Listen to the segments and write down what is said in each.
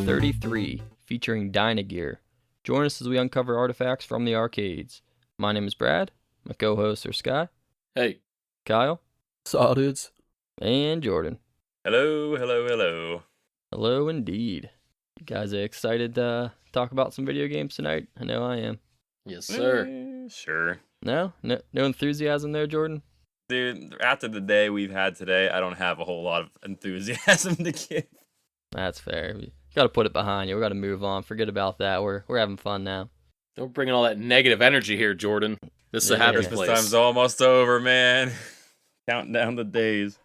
33, featuring Dyna Gear. Join us as we uncover artifacts from the arcades. My name is Brad. My co-hosts are Sky. Hey. Kyle. Saw dudes. And Jordan. Hello, hello, hello. Hello indeed. You guys are excited to talk about some video games tonight? I know I am. Yes, sir. Sure. No enthusiasm there, Jordan? Dude, after the day we've had today, I don't have a whole lot of enthusiasm to give. That's fair. We gotta put it behind you. We gotta move on. Forget about that. We're having fun now. Don't bring in all that negative energy here, Jordan. This is a happy Christmas place. time's almost over, man. Counting down the days.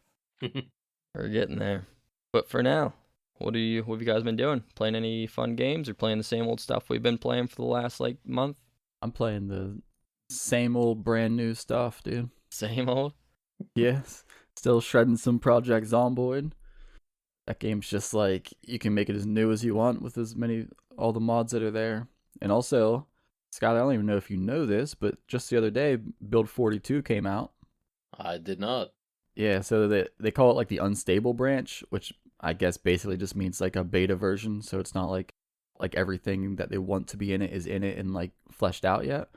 We're getting there. But for now, what have you guys been doing? Playing any fun games or playing the same old stuff we've been playing for the last month? I'm playing the same old brand new stuff, dude. Same old? Yes. Still shredding some Project Zomboid. That game's just you can make it as new as you want with all the mods that are there. And also, Scott, I don't even know if you know this, but just the other day, Build 42 came out. I did not. Yeah, so they call it the unstable branch, which I guess basically just means a beta version. So it's not like everything that they want to be in it is in it and fleshed out yet,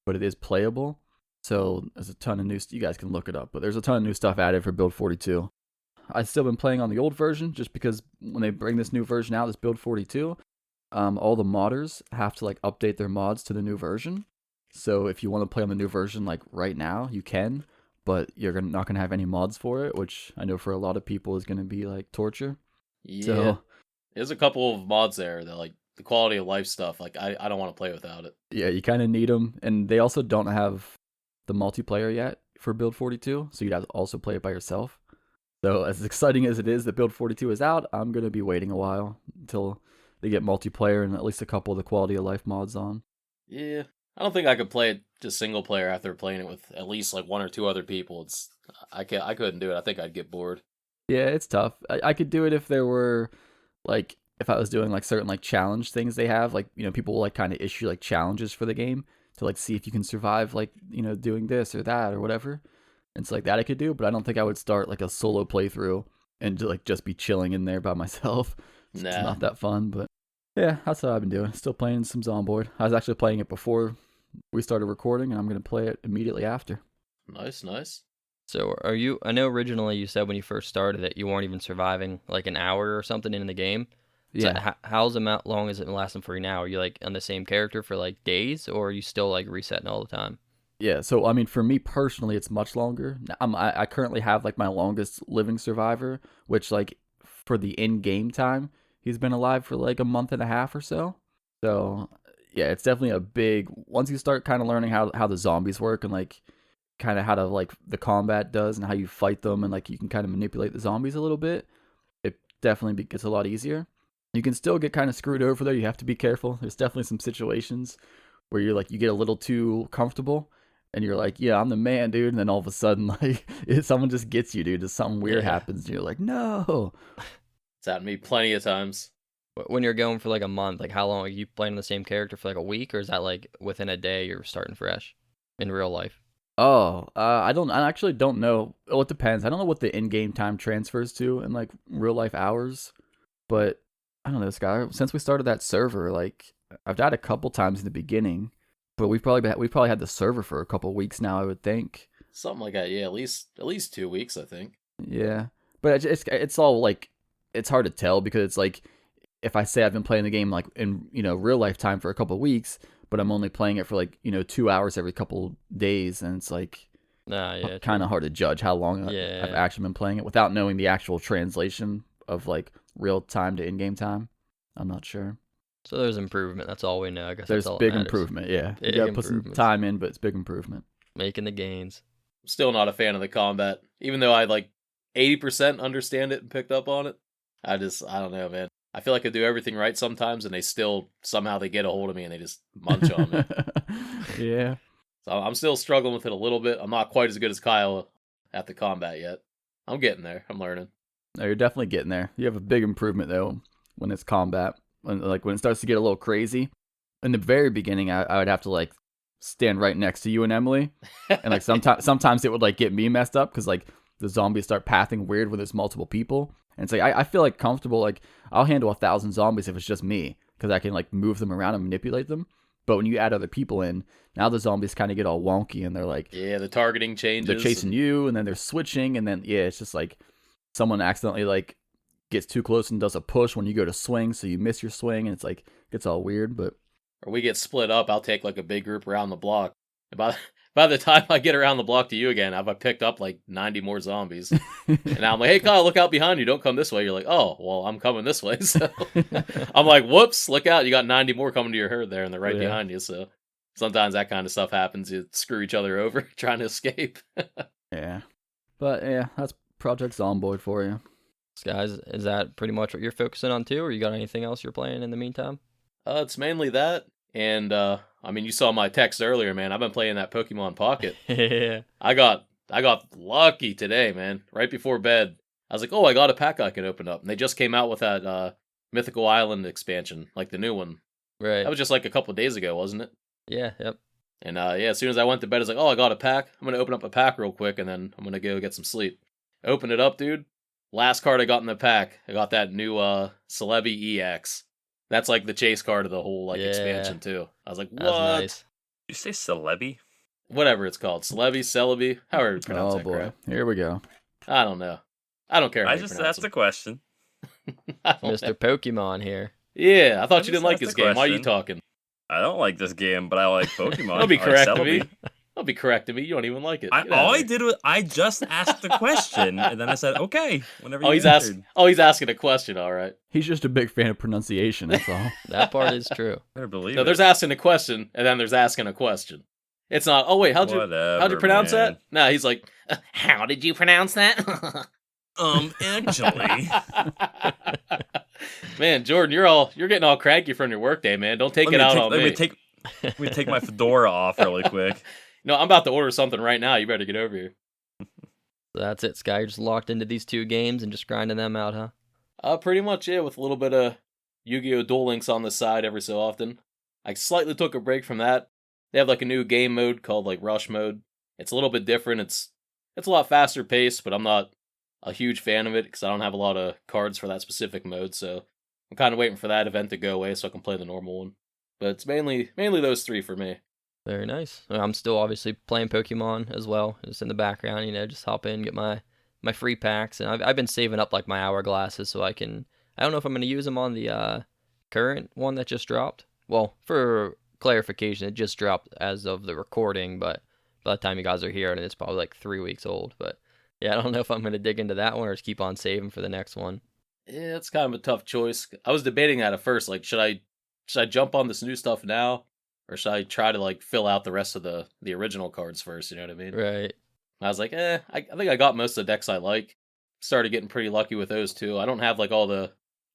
but it is playable. So there's a ton of new you guys can look it up, but there's a ton of new stuff added for Build 42. I've still been playing on the old version just because when they bring this new version out, this Build 42, all the modders have to update their mods to the new version. So if you want to play on the new version right now, you can, but you're not going to have any mods for it, which I know for a lot of people is going to be torture. Yeah. So, there's a couple of mods there that the quality of life stuff, I don't want to play without it. Yeah, you kind of need them. And they also don't have the multiplayer yet for Build 42, so you'd have to also play it by yourself. So as exciting as it is that Build 42 is out, I'm going to be waiting a while until they get multiplayer and at least a couple of the quality of life mods on. Yeah. I don't think I could play it just single player after playing it with at least one or two other people. I couldn't do it. I think I'd get bored. Yeah, it's tough. I could do it if there were if I was doing certain challenge things they have, people will kind of issue challenges for the game to see if you can survive doing this or that or whatever. And it's that I could do, but I don't think I would start a solo playthrough and just be chilling in there by myself. It's not that fun, but yeah, that's what I've been doing. Still playing some Zomboid. I was actually playing it before we started recording, and I'm going to play it immediately after. Nice. So I know originally you said when you first started that you weren't even surviving an hour or something in the game. Yeah. So how's long is it lasting for you now? Are you on the same character for days, or are you still resetting all the time? Yeah, so I mean, for me personally, it's much longer. I currently have my longest living survivor, which for the in-game time, he's been alive for a month and a half or so. So yeah, it's definitely a big. Once you start kind of learning how the zombies work and kind of how to the combat does and how you fight them and you can kind of manipulate the zombies a little bit, it definitely gets a lot easier. You can still get kind of screwed over there. You have to be careful. There's definitely some situations where you're you get a little too comfortable and you're yeah, I'm the man, dude. And then all of a sudden, someone just gets you, dude. Just something weird happens. And you're no. It's happened to me plenty of times. When you're going for a month, how long are you playing the same character for a week, or is that within a day you're starting fresh in real life? Oh, I actually don't know. Well, it depends. I don't know what the in-game time transfers to in real life hours, but I don't know, this guy. Since we started that server, I've died a couple times in the beginning, but we've probably had the server for a couple weeks now, I would think. Something like that, yeah. At least 2 weeks, I think. Yeah, but it's all it's hard to tell because it's if I say I've been playing the game in real life time for a couple weeks, but I'm only playing it for 2 hours every couple days, and it's kind of hard to judge how long I've actually been playing it without knowing the actual translation of real time to in-game time. I'm not sure. So there's improvement. That's all we know. I guess there's that's all big improvement. Yeah, you gotta put some time in, but it's big improvement. Making the gains. I'm still not a fan of the combat, even though I 80% understand it and picked up on it. I don't know, man. I feel like I do everything right sometimes, and they still somehow they get a hold of me and they just munch on me. Yeah. So I'm still struggling with it a little bit. I'm not quite as good as Kyle at the combat yet. I'm getting there. I'm learning. No, you're definitely getting there. You have a big improvement though when it's combat. When it starts to get a little crazy. In the very beginning, I would have to stand right next to you and Emily, and sometimes it would get me messed up because the zombies start pathing weird when there's multiple people, And it's like I feel like comfortable. Like I'll handle 1,000 zombies if it's just me, because I can like move them around and manipulate them. But when you add other people in, now the zombies kind of get all wonky, and they're like, Yeah, the targeting changes. they're chasing you, and then they're switching, and then it's just like someone accidentally like gets too close and does a push when you go to swing, so you miss your swing, and it's like gets all weird. But Or we get split up. I'll take like a big group around the block. By the time I get around the block to you again, I've picked up like 90 more zombies. And now I'm like, hey, Kyle, look out behind you. Don't come this way. You're like, oh, well, I'm coming this way. So I'm like, whoops, look out. You got 90 more coming to your herd there, and they're right behind you. So sometimes that kind of stuff happens. You screw each other over trying to escape. yeah, but yeah, that's Project Zomboid for you. Guys, is that pretty much what you're focusing on too, or you got anything else you're playing in the meantime? It's mainly that. And, I mean, you saw my text earlier, man. I've been playing that Pokemon Pocket. Yeah. I got lucky today, man. Right before bed, I was like, oh, I got a pack I can open up. And they just came out with that Mythical Island expansion, like the new one. Right. That was just like a couple of days ago, wasn't it? Yeah, yep. And as soon as I went to bed, I was like, oh, I got a pack. I'm going to open up a pack real quick, and then I'm going to go get some sleep. Open it up, dude. Last card I got in the pack, I got that new Celebi EX. That's like the chase card of the whole expansion too. I was like, what? That's nice. You say Celebi? Whatever it's called. Celebi, however you pronounce Oh that boy, crap. here we go. I don't know. I don't care how I you just pronounce asked them. a question. I don't Mr. know. Pokemon here. Yeah, I thought I you just didn't like asked this a game. Why are you question. talking? I don't like this game, but I like Pokemon. Don't be I like correcting me. Celebi. Don't be correcting me. You don't even like it. Get All outta I here. did was I just asked the question, and then I said, "Okay." Whenever Oh, you he's answered. he's asking a question. All right. He's just a big fan of pronunciation. That's all. That part is true. Better believe No, it. there's asking a question, and then there's asking a question. It's not. Oh wait, how'd you Whatever, pronounce man. that? Nah, he's like, how did you pronounce that? Actually, Man, Jordan, you're getting all cranky from your workday, man. Don't take it out on me. Let me take my fedora off really quick. No, I'm about to order something right now. You better get over here. So that's it, Sky. You're just locked into these two games and just grinding them out, huh? Pretty much, yeah, with a little bit of Yu-Gi-Oh! Duel Links on the side every so often. I slightly took a break from that. They have like a new game mode called like Rush Mode. It's a little bit different. It's a lot faster paced, but I'm not a huge fan of it because I don't have a lot of cards for that specific mode. So I'm kind of waiting for that event to go away so I can play the normal one. But it's mainly those three for me. Very nice. I'm still obviously playing Pokemon as well, just in the background. Just hop in, get my free packs, and I've been saving up like my hourglasses so I can. I don't know if I'm going to use them on the current one that just dropped. Well, for clarification, it just dropped as of the recording, but by the time you guys are here, and it's probably like 3 weeks old. But yeah, I don't know if I'm going to dig into that one or just keep on saving for the next one. Yeah, it's kind of a tough choice. I was debating that at first. Like, should I jump on this new stuff now, or should I try to like fill out the rest of the original cards first? You know what I mean? Right. I was like, I think I got most of the decks I like. Started getting pretty lucky with those too. I don't have like all the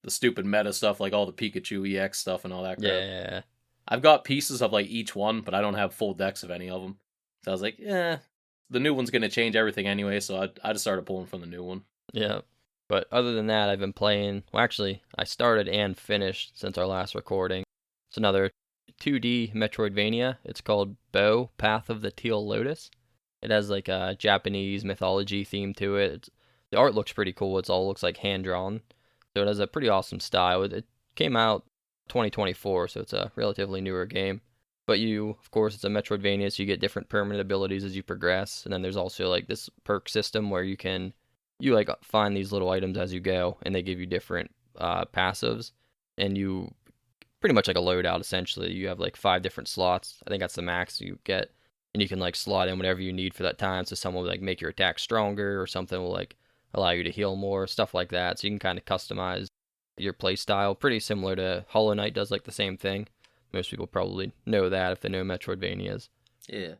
stupid meta stuff, like all the Pikachu EX stuff and all that crap. Yeah. I've got pieces of like each one, but I don't have full decks of any of them. So I was like, the new one's gonna change everything anyway. So I just started pulling from the new one. Yeah. But other than that, I've been playing. Well, actually, I started and finished since our last recording. It's another 2D Metroidvania. It's called Bow, Path of the Teal Lotus. It has like a Japanese mythology theme to it. The art looks pretty cool. It all looks like hand-drawn. So it has a pretty awesome style. It came out 2024, so it's a relatively newer game. But of course, it's a Metroidvania, so you get different permanent abilities as you progress. And then there's also like this perk system where you like find these little items as you go, and they give you different passives. And you pretty much like a loadout, essentially. You have like 5 different slots. I think that's the max you get. And you can like slot in whatever you need for that time. So some will like make your attack stronger, or something will like allow you to heal more, stuff like that. So you can kind of customize your play style. Pretty similar to Hollow Knight does like the same thing. Most people probably know that if they know Metroidvanias. Yeah.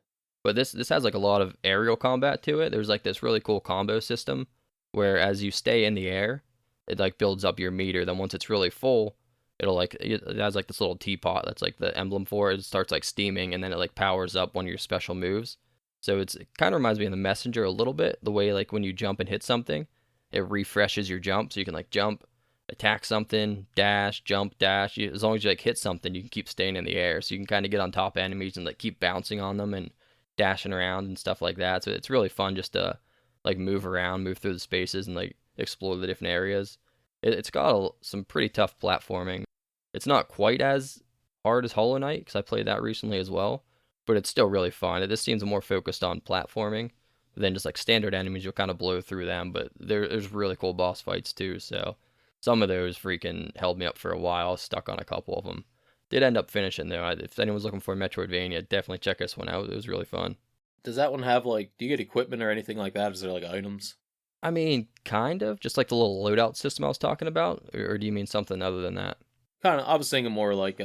But this has like a lot of aerial combat to it. There's like this really cool combo system where as you stay in the air, it like builds up your meter. Then once it's really full, it has like this little teapot that's like the emblem for it. It starts like steaming, and then it like powers up one of your special moves. So it kind of reminds me of the Messenger a little bit. The way like when you jump and hit something, it refreshes your jump, so you can like jump, attack something, dash, jump, dash. As long as you like hit something, you can keep staying in the air. So you can kind of get on top of enemies and like keep bouncing on them and dashing around and stuff like that. So it's really fun just to like move around, move through the spaces, and like explore the different areas. It's got some pretty tough platforming. It's not quite as hard as Hollow Knight, because I played that recently as well, but it's still really fun. This seems more focused on platforming than just like standard enemies. You'll kind of blow through them, but there's really cool boss fights too, so some of those freaking held me up for a while. I was stuck on a couple of them. Did end up finishing though. If anyone's looking for a Metroidvania, definitely check this one out. It was really fun. Does that one have like? Do you get equipment or anything like that? Is there like items? I mean, kind of, just like the little loadout system I was talking about, or do you mean something other than that? Kind of. I was thinking more like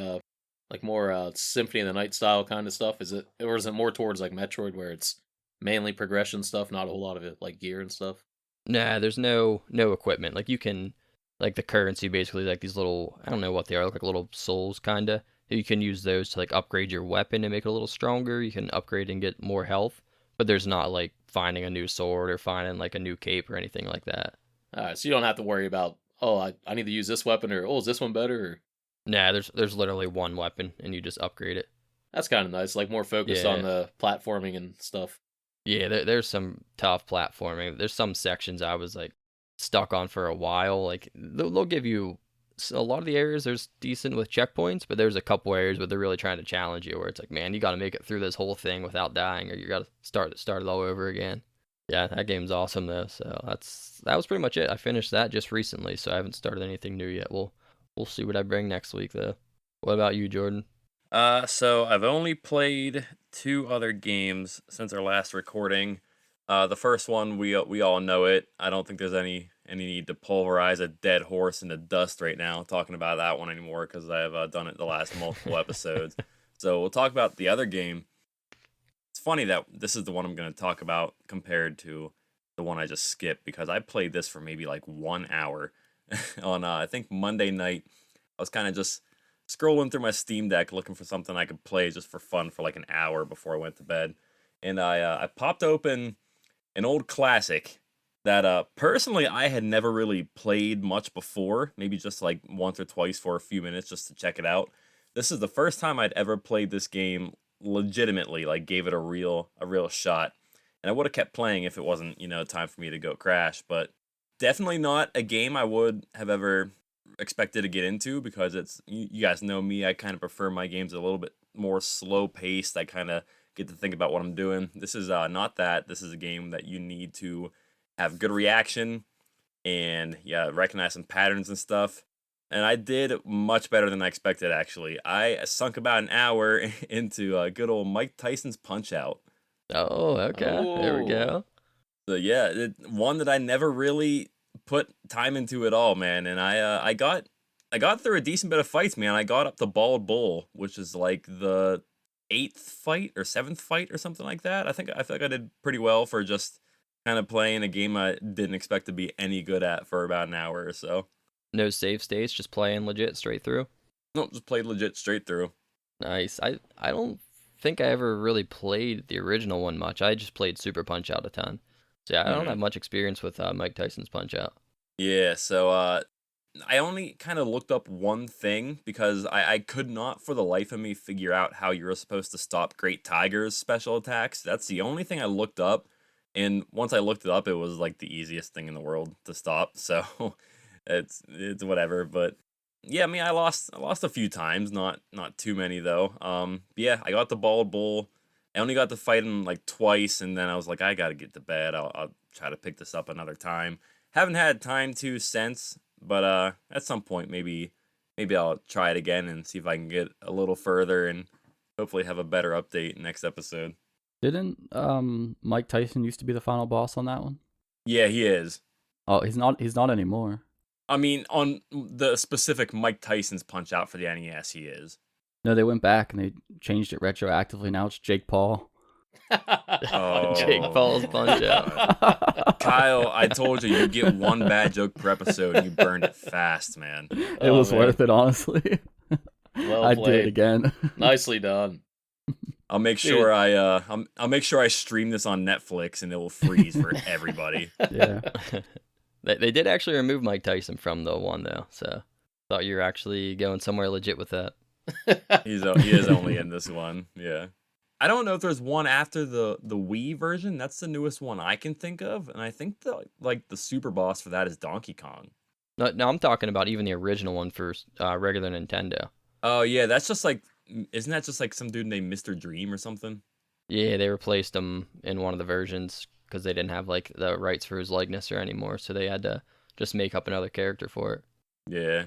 more Symphony of the Night style kind of stuff. Is it, or is it more towards like Metroid, where it's mainly progression stuff, not a whole lot of it like gear and stuff? Nah, there's no equipment. Like you can, like the currency basically, like these little, I don't know what they are, look like little souls kinda. You can use those to like upgrade your weapon and make it a little stronger. You can upgrade and get more health, but there's not like finding a new sword or finding like a new cape or anything like that. All right, so you don't have to worry about, oh, I need to use this weapon, or oh, is this one better? Or... Nah, there's literally one weapon and you just upgrade it. That's kind of nice, like more focused on the platforming and stuff. Yeah, there's some tough platforming. There's some sections I was like stuck on for a while. Like they'll give you a lot of the areas there's decent with checkpoints, but there's a couple areas where they're really trying to challenge you, where it's like, man, you got to make it through this whole thing without dying, or you got to start it all over again. Yeah, that game's awesome though. So that was pretty much it. I finished that just recently, so I haven't started anything new yet. We'll see what I bring next week though. What about you, Jordan? So I've only played 2 other games since our last recording. The first one, we all know it. I don't think there's any need to pulverize a dead horse into dust right now talking about that one anymore, because I've done it the last multiple episodes. So we'll talk about the other game. It's funny that this is the one I'm going to talk about compared to the one I just skipped, because I played this for maybe like 1 hour on I think Monday night. I was kind of just scrolling through my Steam Deck looking for something I could play just for fun for like an hour before I went to bed, and I popped open an old classic that personally I had never really played much before, maybe just like once or twice for a few minutes just to check it out. This is the first time I'd ever played this game legitimately, like gave it a real shot. And I would have kept playing if it wasn't, time for me to go crash, but definitely not a game I would have ever expected to get into, because it's, you guys know me, I kind of prefer my games a little bit more slow paced. I kind of get to think about what I'm doing. This is not that. This is a game that you need to have good reaction and recognize some patterns and stuff. And I did much better than I expected, actually. I sunk about an hour into good old Mike Tyson's Punch-Out. Oh, okay. Oh. There we go. So one that I never really put time into at all, man. And I got through a decent bit of fights, man. I got up to Bald Bull, which is like the 8th fight or 7th fight or something like that. I feel like I did pretty well for just kind of playing a game I didn't expect to be any good at for about an hour or so. No save states, just playing legit straight through? Nope, just played legit straight through. Nice. I don't think I ever really played the original one much. I just played Super Punch-Out a ton. So I don't have much experience with Mike Tyson's Punch-Out. Yeah, so I only kind of looked up one thing, because I could not for the life of me figure out how you were supposed to stop Great Tiger's special attacks. That's the only thing I looked up, and once I looked it up, it was like the easiest thing in the world to stop, so it's whatever. But yeah, I mean, I lost a few times, not too many though. I got the Bald Bull. I only got to fight him like twice, and then I was like, I gotta get to bed. I'll try to pick this up another time. Haven't had time to since, but at some point maybe I'll try it again and see if I can get a little further and hopefully have a better update next episode. Didn't Mike Tyson used to be the final boss on that one? Yeah, he is. Oh, he's not anymore. I mean, on the specific Mike Tyson's Punch-Out for the NES, he is. No, they went back and they changed it retroactively. Now it's Jake Paul. Jake Paul's Punch-Out. Kyle, I told you get one bad joke per episode, and you burned it fast, man. It was worth it, honestly. Well I played. did it again. Nicely done. I'll make sure I'll make sure I stream this on Netflix, and it will freeze for everybody. Yeah. They did actually remove Mike Tyson from the one though, so thought you were actually going somewhere legit with that. He is only in this one, yeah. I don't know if there's one after the Wii version. That's the newest one I can think of, and I think the super boss for that is Donkey Kong. No, I'm talking about even the original one for regular Nintendo. Oh yeah, that's just like, isn't that just like some dude named Mr. Dream or something? Yeah, they replaced him in one of the versions because they didn't have like the rights for his likeness or anymore, so they had to just make up another character for it. Yeah.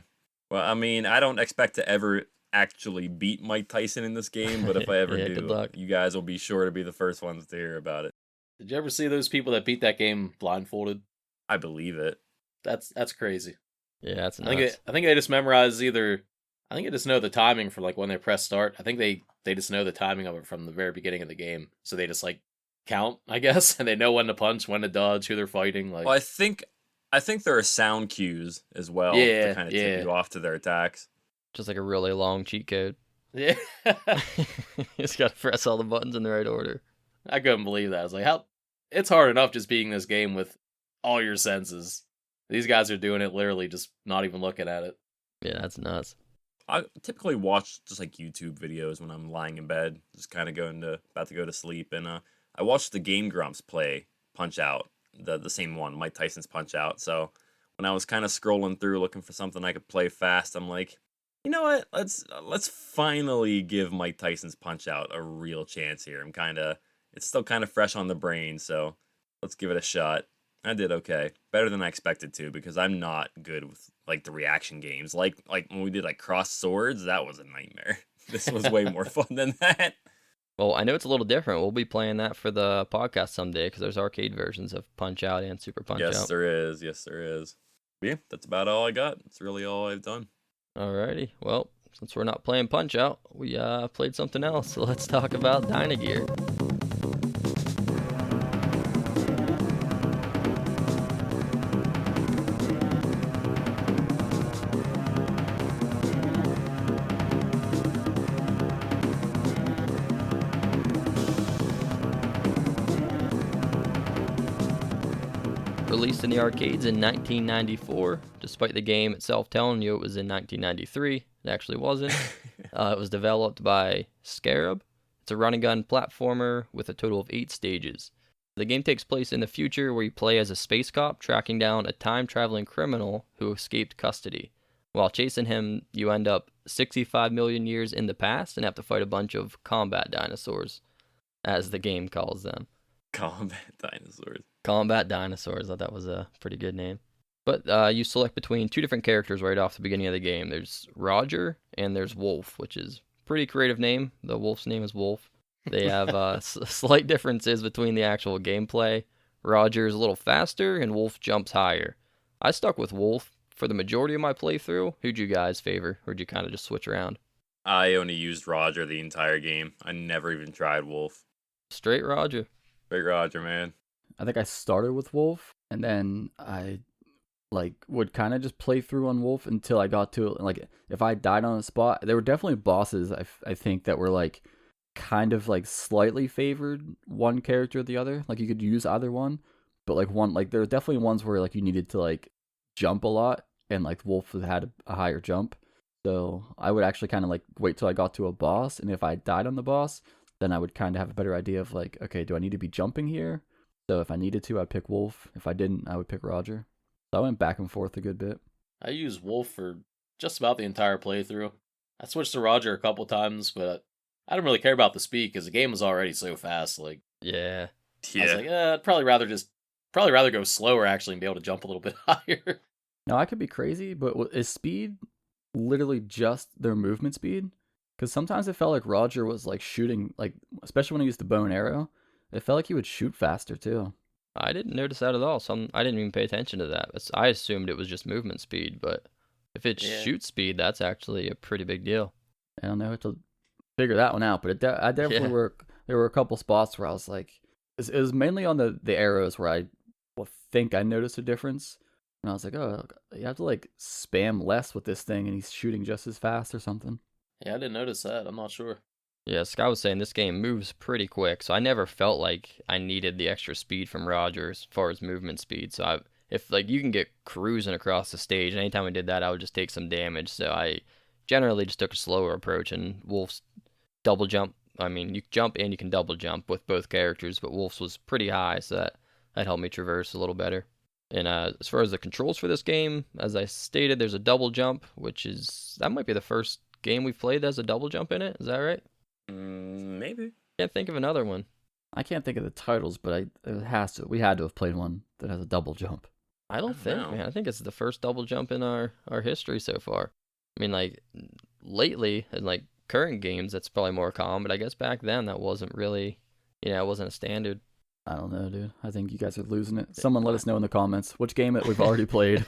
Well, I mean, I don't expect to ever actually beat Mike Tyson in this game, but if I ever Yeah, good do, luck. you guys will be sure to be the first ones to hear about it. Did you ever see those people that beat that game blindfolded? I believe it. That's crazy. Yeah, that's I nuts. think they just memorize either. I think they just know the timing for like when they press start. I think they just know the timing of it from the very beginning of the game, so they just like count, I guess, and they know when to punch, when to dodge, who they're fighting. Like, Well, I think there are sound cues as well to yeah, kind of tip you off to their attacks. Just like a really long cheat code. yeah. You just gotta press all the buttons in the right order. I couldn't believe that. I was like, how? It's hard enough just being this game with all your senses. These guys are doing it literally just not even looking at it. Yeah, that's nuts. I typically watch just like YouTube videos when I'm lying in bed, just kind of about to go to sleep, and I watched the Game Grumps play Punch Out, the same one, Mike Tyson's Punch Out. So when I was kind of scrolling through looking for something I could play fast, I'm like, you know what? Let's finally give Mike Tyson's Punch Out a real chance here. It's still kind of fresh on the brain, so let's give it a shot. I did okay, better than I expected to, because I'm not good with like the reaction games. Like when we did like Cross Swords, that was a nightmare. This was way more fun than that. Well, I know it's a little different. We'll be playing that for the podcast someday because there's arcade versions of Punch Out and Super Punch Yes, Out. there is. Yes, there is. But yeah, that's about all I got. That's really all I've done. Alrighty. Well, since we're not playing Punch Out, we played something else. So let's talk about Dyna Gear. Released in the arcades in 1994, despite the game itself telling you it was in 1993. It actually wasn't. It was developed by Scarab. It's a run and gun platformer with a total of 8 stages. The game takes place in the future where you play as a space cop tracking down a time-traveling criminal who escaped custody. While chasing him, you end up 65 million years in the past and have to fight a bunch of combat dinosaurs, as the game calls them. Combat dinosaurs. Combat Dinosaurs. I thought that was a pretty good name. But you select between 2 different characters right off the beginning of the game. There's Roger and there's Wolf, which is a pretty creative name. The Wolf's name is Wolf. They have slight differences between the actual gameplay. Roger is a little faster and Wolf jumps higher. I stuck with Wolf for the majority of my playthrough. Who'd you guys favor? Or did you kind of just switch around? I only used Roger the entire game. I never even tried Wolf. Straight Roger. Big Roger, man. I think I started with Wolf, and then I would kind of just play through on Wolf until I got to like if I died on a spot. There were definitely bosses I think that were like kind of like slightly favored one character or the other. Like you could use either one, but like there were definitely ones where like you needed to like jump a lot, and like Wolf had a higher jump. So I would actually kind of like wait till I got to a boss, and if I died on the boss, then I would kind of have a better idea of like, okay, do I need to be jumping here? So if I needed to, I'd pick Wolf. If I didn't, I would pick Roger. So I went back and forth a good bit. I used Wolf for just about the entire playthrough. I switched to Roger a couple times, but I didn't really care about the speed because the game was already so fast. Like, Yeah. I was like, I'd probably rather go slower actually and be able to jump a little bit higher. Now I could be crazy, but is speed literally just their movement speed? Because sometimes it felt like Roger was like shooting, like especially when he used the bow and arrow, it felt like he would shoot faster too. I didn't notice that at all. I didn't even pay attention to that. I assumed it was just movement speed, but if it's shoot speed, that's actually a pretty big deal. I don't know how to figure that one out, but I definitely there were a couple spots where I was like, it was mainly on the arrows where I think I noticed a difference. And I was like, oh, you have to like spam less with this thing and he's shooting just as fast or something. Yeah, I didn't notice that. I'm not sure. Yeah, Sky was saying this game moves pretty quick, so I never felt like I needed the extra speed from Roger as far as movement speed. So if like you can get cruising across the stage, and anytime I did that, I would just take some damage. So I generally just took a slower approach, and Wolf's double jump I mean, you jump and you can double jump with both characters, but Wolf's was pretty high, so that helped me traverse a little better. And as far as the controls for this game, as I stated, there's a double jump, that might be the first game we've played that has a double jump in it. Is that right? Maybe. Can't think of another one. I can't think of the titles, but it has to. We had to have played one that has a double jump. I don't think, know. man. I think it's the first double jump in our history so far. I mean, like, lately, in, like, current games, that's probably more common, but I guess back then that wasn't really, it wasn't a standard. I don't know, dude. I think you guys are losing it. Someone let us know in the comments which game that we've already played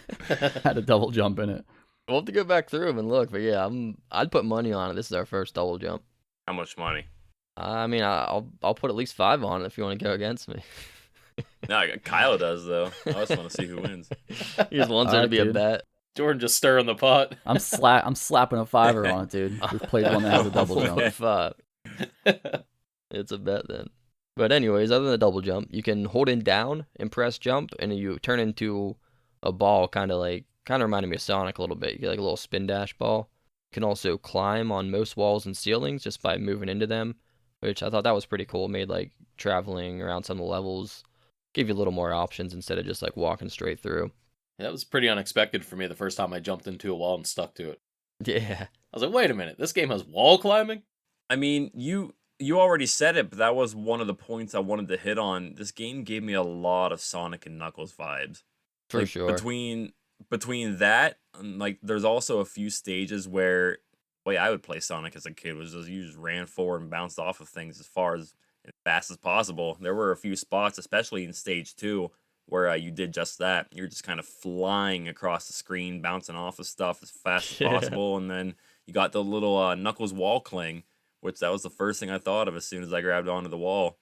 had a double jump in it. We'll have to go back through them and look, but yeah, I'd put money on it. This is our first double jump. How much money? I mean, I'll put at least 5 on it if you want to go against me. No, Kyle does though. I just want to see who wins. He just wants there to be a bet. Jordan just stirring the pot. I'm slapping a 5 on it, dude. We've played one that has a double jump. 5. It's a bet then. But anyways, other than the double jump, you can hold in down and press jump, and you turn into a ball, kind of reminded me of Sonic a little bit. You get like a little spin dash ball. You can also climb on most walls and ceilings just by moving into them, which I thought that was pretty cool. It made like traveling around some of the levels, give you a little more options instead of just like walking straight through. That was pretty unexpected for me the first time I jumped into a wall and stuck to it. Yeah. I was like, wait a minute, this game has wall climbing? I mean, you already said it, but that was one of the points I wanted to hit on. This game gave me a lot of Sonic and Knuckles vibes. For sure. Between that, and like, there's also a few stages where the way I would play Sonic as a kid was just you just ran forward and bounced off of things as fast as possible. There were a few spots, especially in stage 2, where you did just that. You're just kind of flying across the screen, bouncing off of stuff as fast as possible, and then you got the little Knuckles wall cling, which that was the first thing I thought of as soon as I grabbed onto the wall.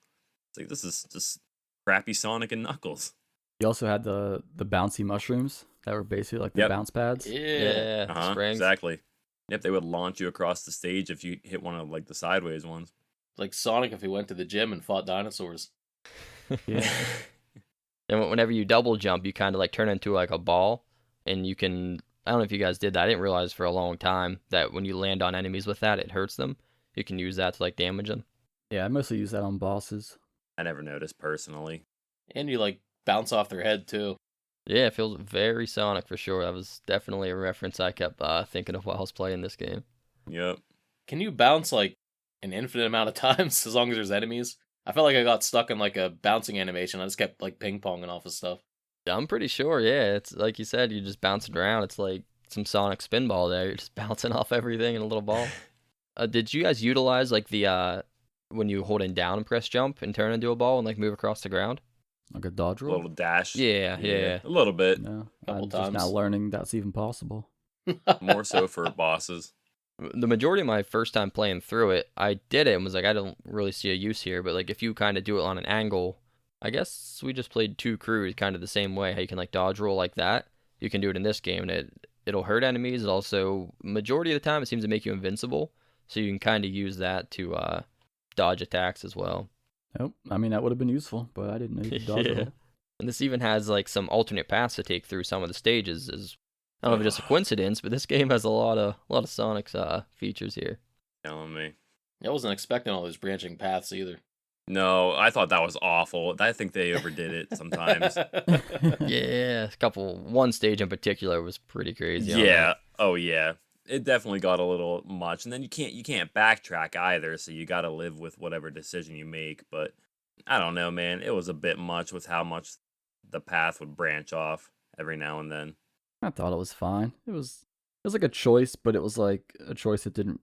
It's like, this is just crappy Sonic and Knuckles. You also had the bouncy mushrooms that were basically like the bounce pads. Yeah, springs. Exactly. Yep, they would launch you across the stage if you hit one of like the sideways ones. Like Sonic if he went to the gym and fought dinosaurs. Yeah. And whenever you double jump, you kind of like turn into like a ball, and you can, I don't know if you guys did that. I didn't realize for a long time that when you land on enemies with that, it hurts them. You can use that to like damage them. Yeah, I mostly use that on bosses. I never noticed personally. And you like bounce off their head too. Yeah, it feels very Sonic for sure. That was definitely a reference I kept thinking of while I was playing this game. Yep. Can you bounce like an infinite amount of times as long as there's enemies? I felt like I got stuck in like a bouncing animation. I just kept like ping-ponging off of stuff. I'm pretty sure, yeah. It's like you said, you just bouncing around. It's like some Sonic spinball there. You're just bouncing off everything in a little ball. Did you guys utilize like the when you hold in down and press jump and turn into a ball and like move across the ground? Like a dodge A roll? little dash. Yeah. A little bit. No, Couple I'm just times. now learning that's even possible. More so for bosses. The majority of my first time playing through it, I did it and was like, I don't really see a use here. But like if you kind of do it on an angle, I guess we just played 2 Crews kind of the same way. How you can like dodge roll like that. You can do it in this game, and it'll hurt enemies. It also, majority of the time, it seems to make you invincible. So you can kind of use that to dodge attacks as well. Nope. I mean, that would have been useful, but I didn't know you could dodge roll. And this even has like some alternate paths to take through some of the stages. I don't know if it's just a coincidence, but this game has a lot of Sonic's features here. Telling me. I wasn't expecting all those branching paths either. No, I thought that was awful. I think they overdid it sometimes. Yeah, one stage in particular was pretty crazy. Yeah. Oh yeah. It definitely got a little much, and then you can't backtrack either, so you got to live with whatever decision you make. But I don't know, man. It was a bit much with how much the path would branch off every now and then. I thought it was fine. It was like a choice, but it was like a choice that didn't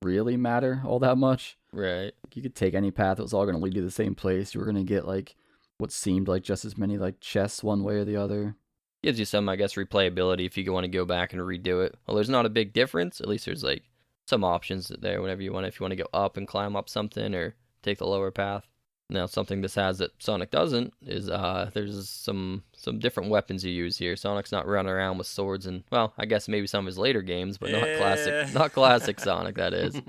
really matter all that much. Right. You could take any path. It was all going to lead you to the same place. You were going to get like what seemed like just as many like chests one way or the other. Gives you some, I guess, replayability if you want to go back and redo it. Well, there's not a big difference. At least there's like some options there whenever you want. If you want to go up and climb up something or take the lower path. Now, something this has that Sonic doesn't is there's some different weapons you use here. Sonic's not running around with swords and, well, I guess maybe some of his later games, but not classic Sonic, that is.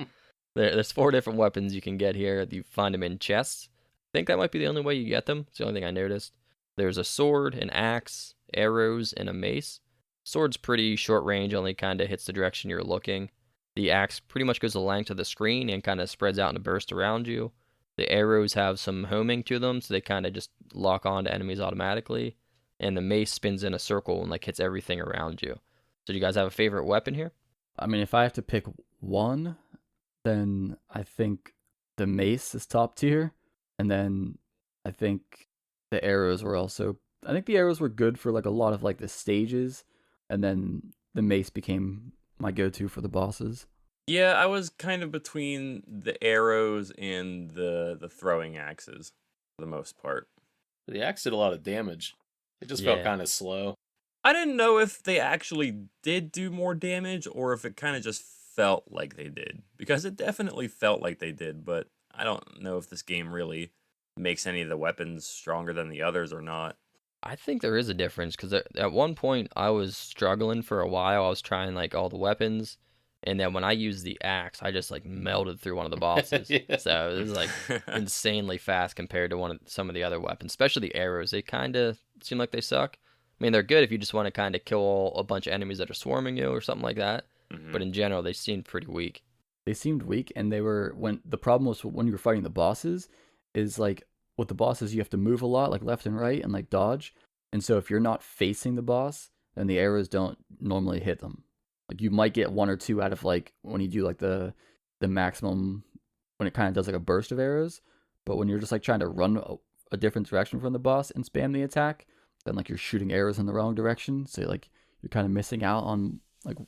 There's 4 different weapons you can get here. You find them in chests. I think that might be the only way you get them. It's the only thing I noticed. There's a sword, an axe, arrows, and a mace. Sword's pretty short range, only kind of hits the direction you're looking. The axe pretty much goes the length of the screen and kind of spreads out in a burst around you. The arrows have some homing to them, so they kind of just lock on to enemies automatically. And the mace spins in a circle and like hits everything around you. So do you guys have a favorite weapon here? I mean, if I have to pick one, then I think the mace is top tier, and then I think the arrows were also. I think the arrows were good for like a lot of like the stages, and then the mace became my go-to for the bosses. Yeah, I was kind of between the arrows and the throwing axes for the most part. The axe did a lot of damage. It just felt Yeah. kind of slow. I didn't know if they actually did do more damage or if it kind of just felt like they did. Because it definitely felt like they did, but I don't know if this game really makes any of the weapons stronger than the others or not. I think there is a difference because at one point I was struggling for a while. I was trying like all the weapons, and then when I used the axe, I just like melted through one of the bosses. Yeah. So it was like insanely fast compared to some of the other weapons, especially the arrows. They kind of seem like they suck. I mean, they're good if you just want to kind of kill a bunch of enemies that are swarming you or something like that. Mhm. But in general, they seem pretty weak. They seemed weak, and they were when the problem was when you were fighting the bosses is like with the bosses you have to move a lot, like left and right, and like dodge. And so if you're not facing the boss, then the arrows don't normally hit them. Like you might get one or two out of like when you do like the maximum when it kind of does like a burst of arrows. But when you're just like trying to run a different direction from the boss and spam the attack, then like you're shooting arrows in the wrong direction. So like you're kind of missing out on like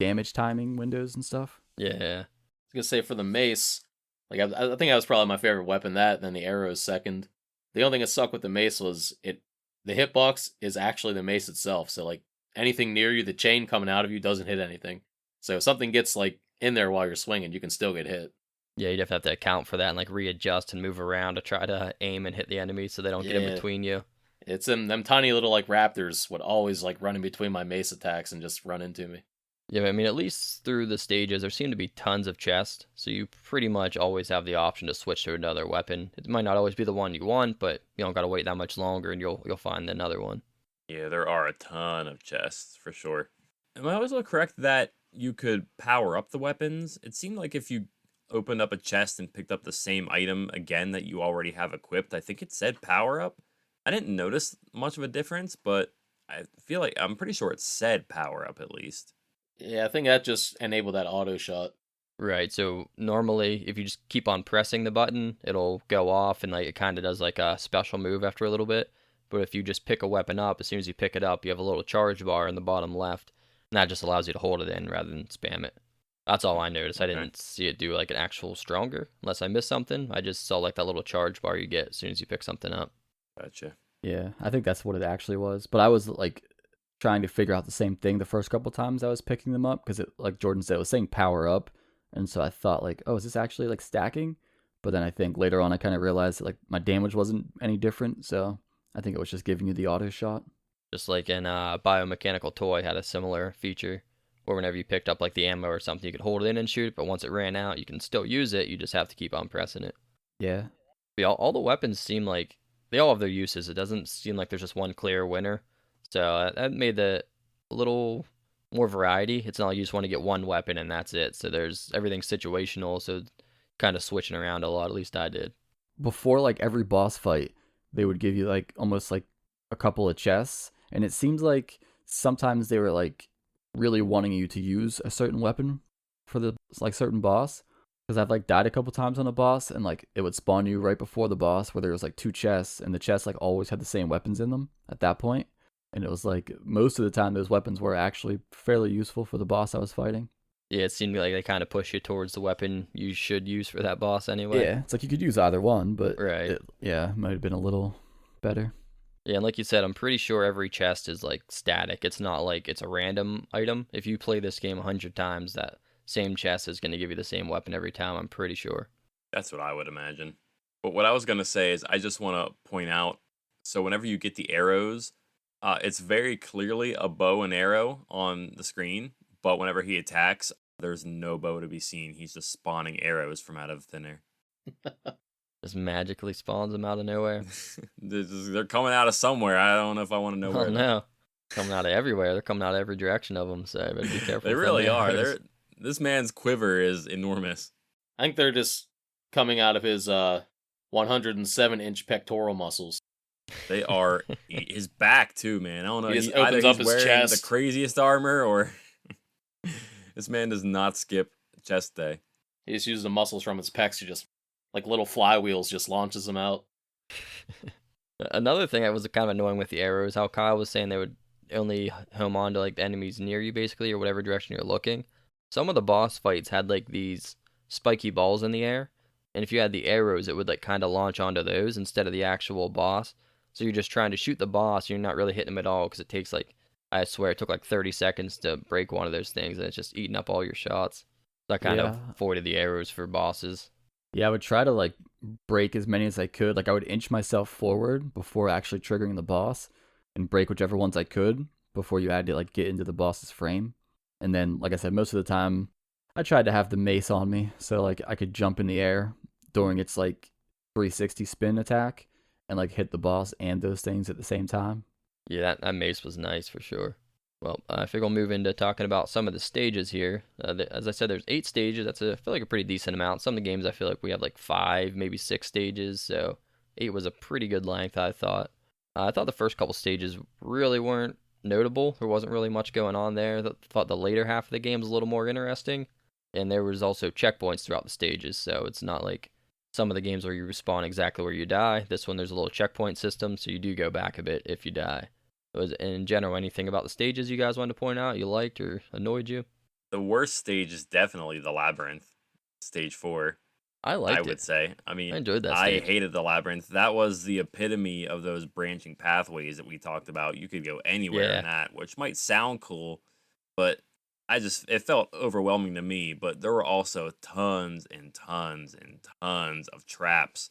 damage timing windows and stuff. Yeah. I was gonna say for the mace, like I think that was probably my favorite weapon. That then the arrows second. The only thing that sucked with the mace was the hitbox is actually the mace itself. So like anything near you, the chain coming out of you doesn't hit anything. So if something gets like in there while you're swinging, you can still get hit. Yeah, you'd have to account for that and like readjust and move around to try to aim and hit the enemy so they don't get in Yeah. between you. It's them tiny little like raptors would always like run in between my mace attacks and just run into me. Yeah, I mean, at least through the stages, there seem to be tons of chests, so you pretty much always have the option to switch to another weapon. It might not always be the one you want, but you don't gotta wait that much longer, and you'll find another one. Yeah, there are a ton of chests for sure. Am I also correct that you could power up the weapons? It seemed like if you opened up a chest and picked up the same item again that you already have equipped, I think it said power up. I didn't notice much of a difference, but I feel like I'm pretty sure it said power up at least. Yeah, I think that just enabled that auto shot. Right, so normally, if you just keep on pressing the button, it'll go off, and like it kind of does like a special move after a little bit. But if you just pick a weapon up, as soon as you pick it up, you have a little charge bar in the bottom left, and that just allows you to hold it in rather than spam it. That's all I noticed. I Okay. didn't see it do like an actual stronger, unless I missed something. I just saw like that little charge bar you get as soon as you pick something up. Gotcha. Yeah, I think that's what it actually was. But I was like trying to figure out the same thing the first couple times I was picking them up because it, like Jordan said, it was saying power up, and so I thought like, oh, is this actually like stacking? But then I think later on I kind of realized that, like my damage wasn't any different, so I think it was just giving you the auto shot. Just like in Biomechanical Toy had a similar feature where whenever you picked up like the ammo or something, you could hold it in and shoot it, but once it ran out, you can still use it. You just have to keep on pressing it. Yeah, But all the weapons seem like they all have their uses. It doesn't seem like there's just one clear winner. So that made the a little more variety. It's not like you just want to get one weapon and that's it. So there's everything's situational. So kind of switching around a lot. At least I did. before like every boss fight, they would give you like almost like a couple of chests, and it seems like sometimes they were like really wanting you to use a certain weapon for the like certain boss. Because I've like died a couple times on a boss, and like it would spawn you right before the boss where there was like two chests, and the chests like always had the same weapons in them at that point. And it was like most of the time those weapons were actually fairly useful for the boss I was fighting. Yeah, it seemed like they kind of push you towards the weapon you should use for that boss anyway. Yeah, it's like you could use either one, but Right. it might have been a little better. Yeah, and like you said, I'm pretty sure every chest is like static. It's not like it's a random item. If you play this game 100 times, that same chest is going to give you the same weapon every time, I'm pretty sure. That's what I would imagine. But what I was going to say is I just want to point out, so whenever you get the arrows, it's very clearly a bow and arrow on the screen, but whenever he attacks, there's no bow to be seen. He's just spawning arrows from out of thin air. Just magically spawns them out of nowhere. They're coming out of somewhere. I don't know if I want to know Oh where. no. Coming out of everywhere. They're coming out of every direction of them, so I better be careful. They with them really are. arrows. This man's quiver is enormous. I think they're just coming out of his 107-inch pectoral muscles. They are his back too, man. I don't know. He just Either opens up he's his wearing chest. the craziest armor, or this man does not skip chest day. He just uses the muscles from his pecs to just, like little flywheels, just launches them out. Another thing that was kind of annoying with the arrows, how Kyle was saying they would only home on to like the enemies near you, basically, or whatever direction you're looking. Some of the boss fights had like these spiky balls in the air, and if you had the arrows, it would like kind of launch onto those instead of the actual boss. So you're just trying to shoot the boss, and you're not really hitting him at all because it takes like, I swear, it took like 30 seconds to break one of those things, and it's just eating up all your shots. So I kind of avoided the arrows for bosses. Yeah, I would try to like break as many as I could. Like I would inch myself forward before actually triggering the boss and break whichever ones I could before you had to like get into the boss's frame. And then, like I said, most of the time I tried to have the mace on me so like I could jump in the air during its like 360 spin attack and like hit the boss and those things at the same time. Yeah, that mace was nice for sure. Well, I think we'll move into talking about some of the stages here. As I said, there's 8 stages. That's I feel like a pretty decent amount. Some of the games I feel like we have like 5, maybe 6 stages. So 8 was a pretty good length, I thought. I thought the first couple stages really weren't notable. There wasn't really much going on there. I thought the later half of the game was a little more interesting. And there was also checkpoints throughout the stages. So it's not like some of the games where you respawn exactly where you die. This one, there's a little checkpoint system, so you do go back a bit if you die. Was in general anything about the stages you guys wanted to point out you liked or annoyed you? The worst stage is definitely the labyrinth, stage 4. I liked I would say. I mean, I enjoyed that I stage. hated the labyrinth. That was the epitome of those branching pathways that we talked about. You could go anywhere Yeah. in that, which might sound cool, but it felt overwhelming to me. But there were also tons and tons and tons of traps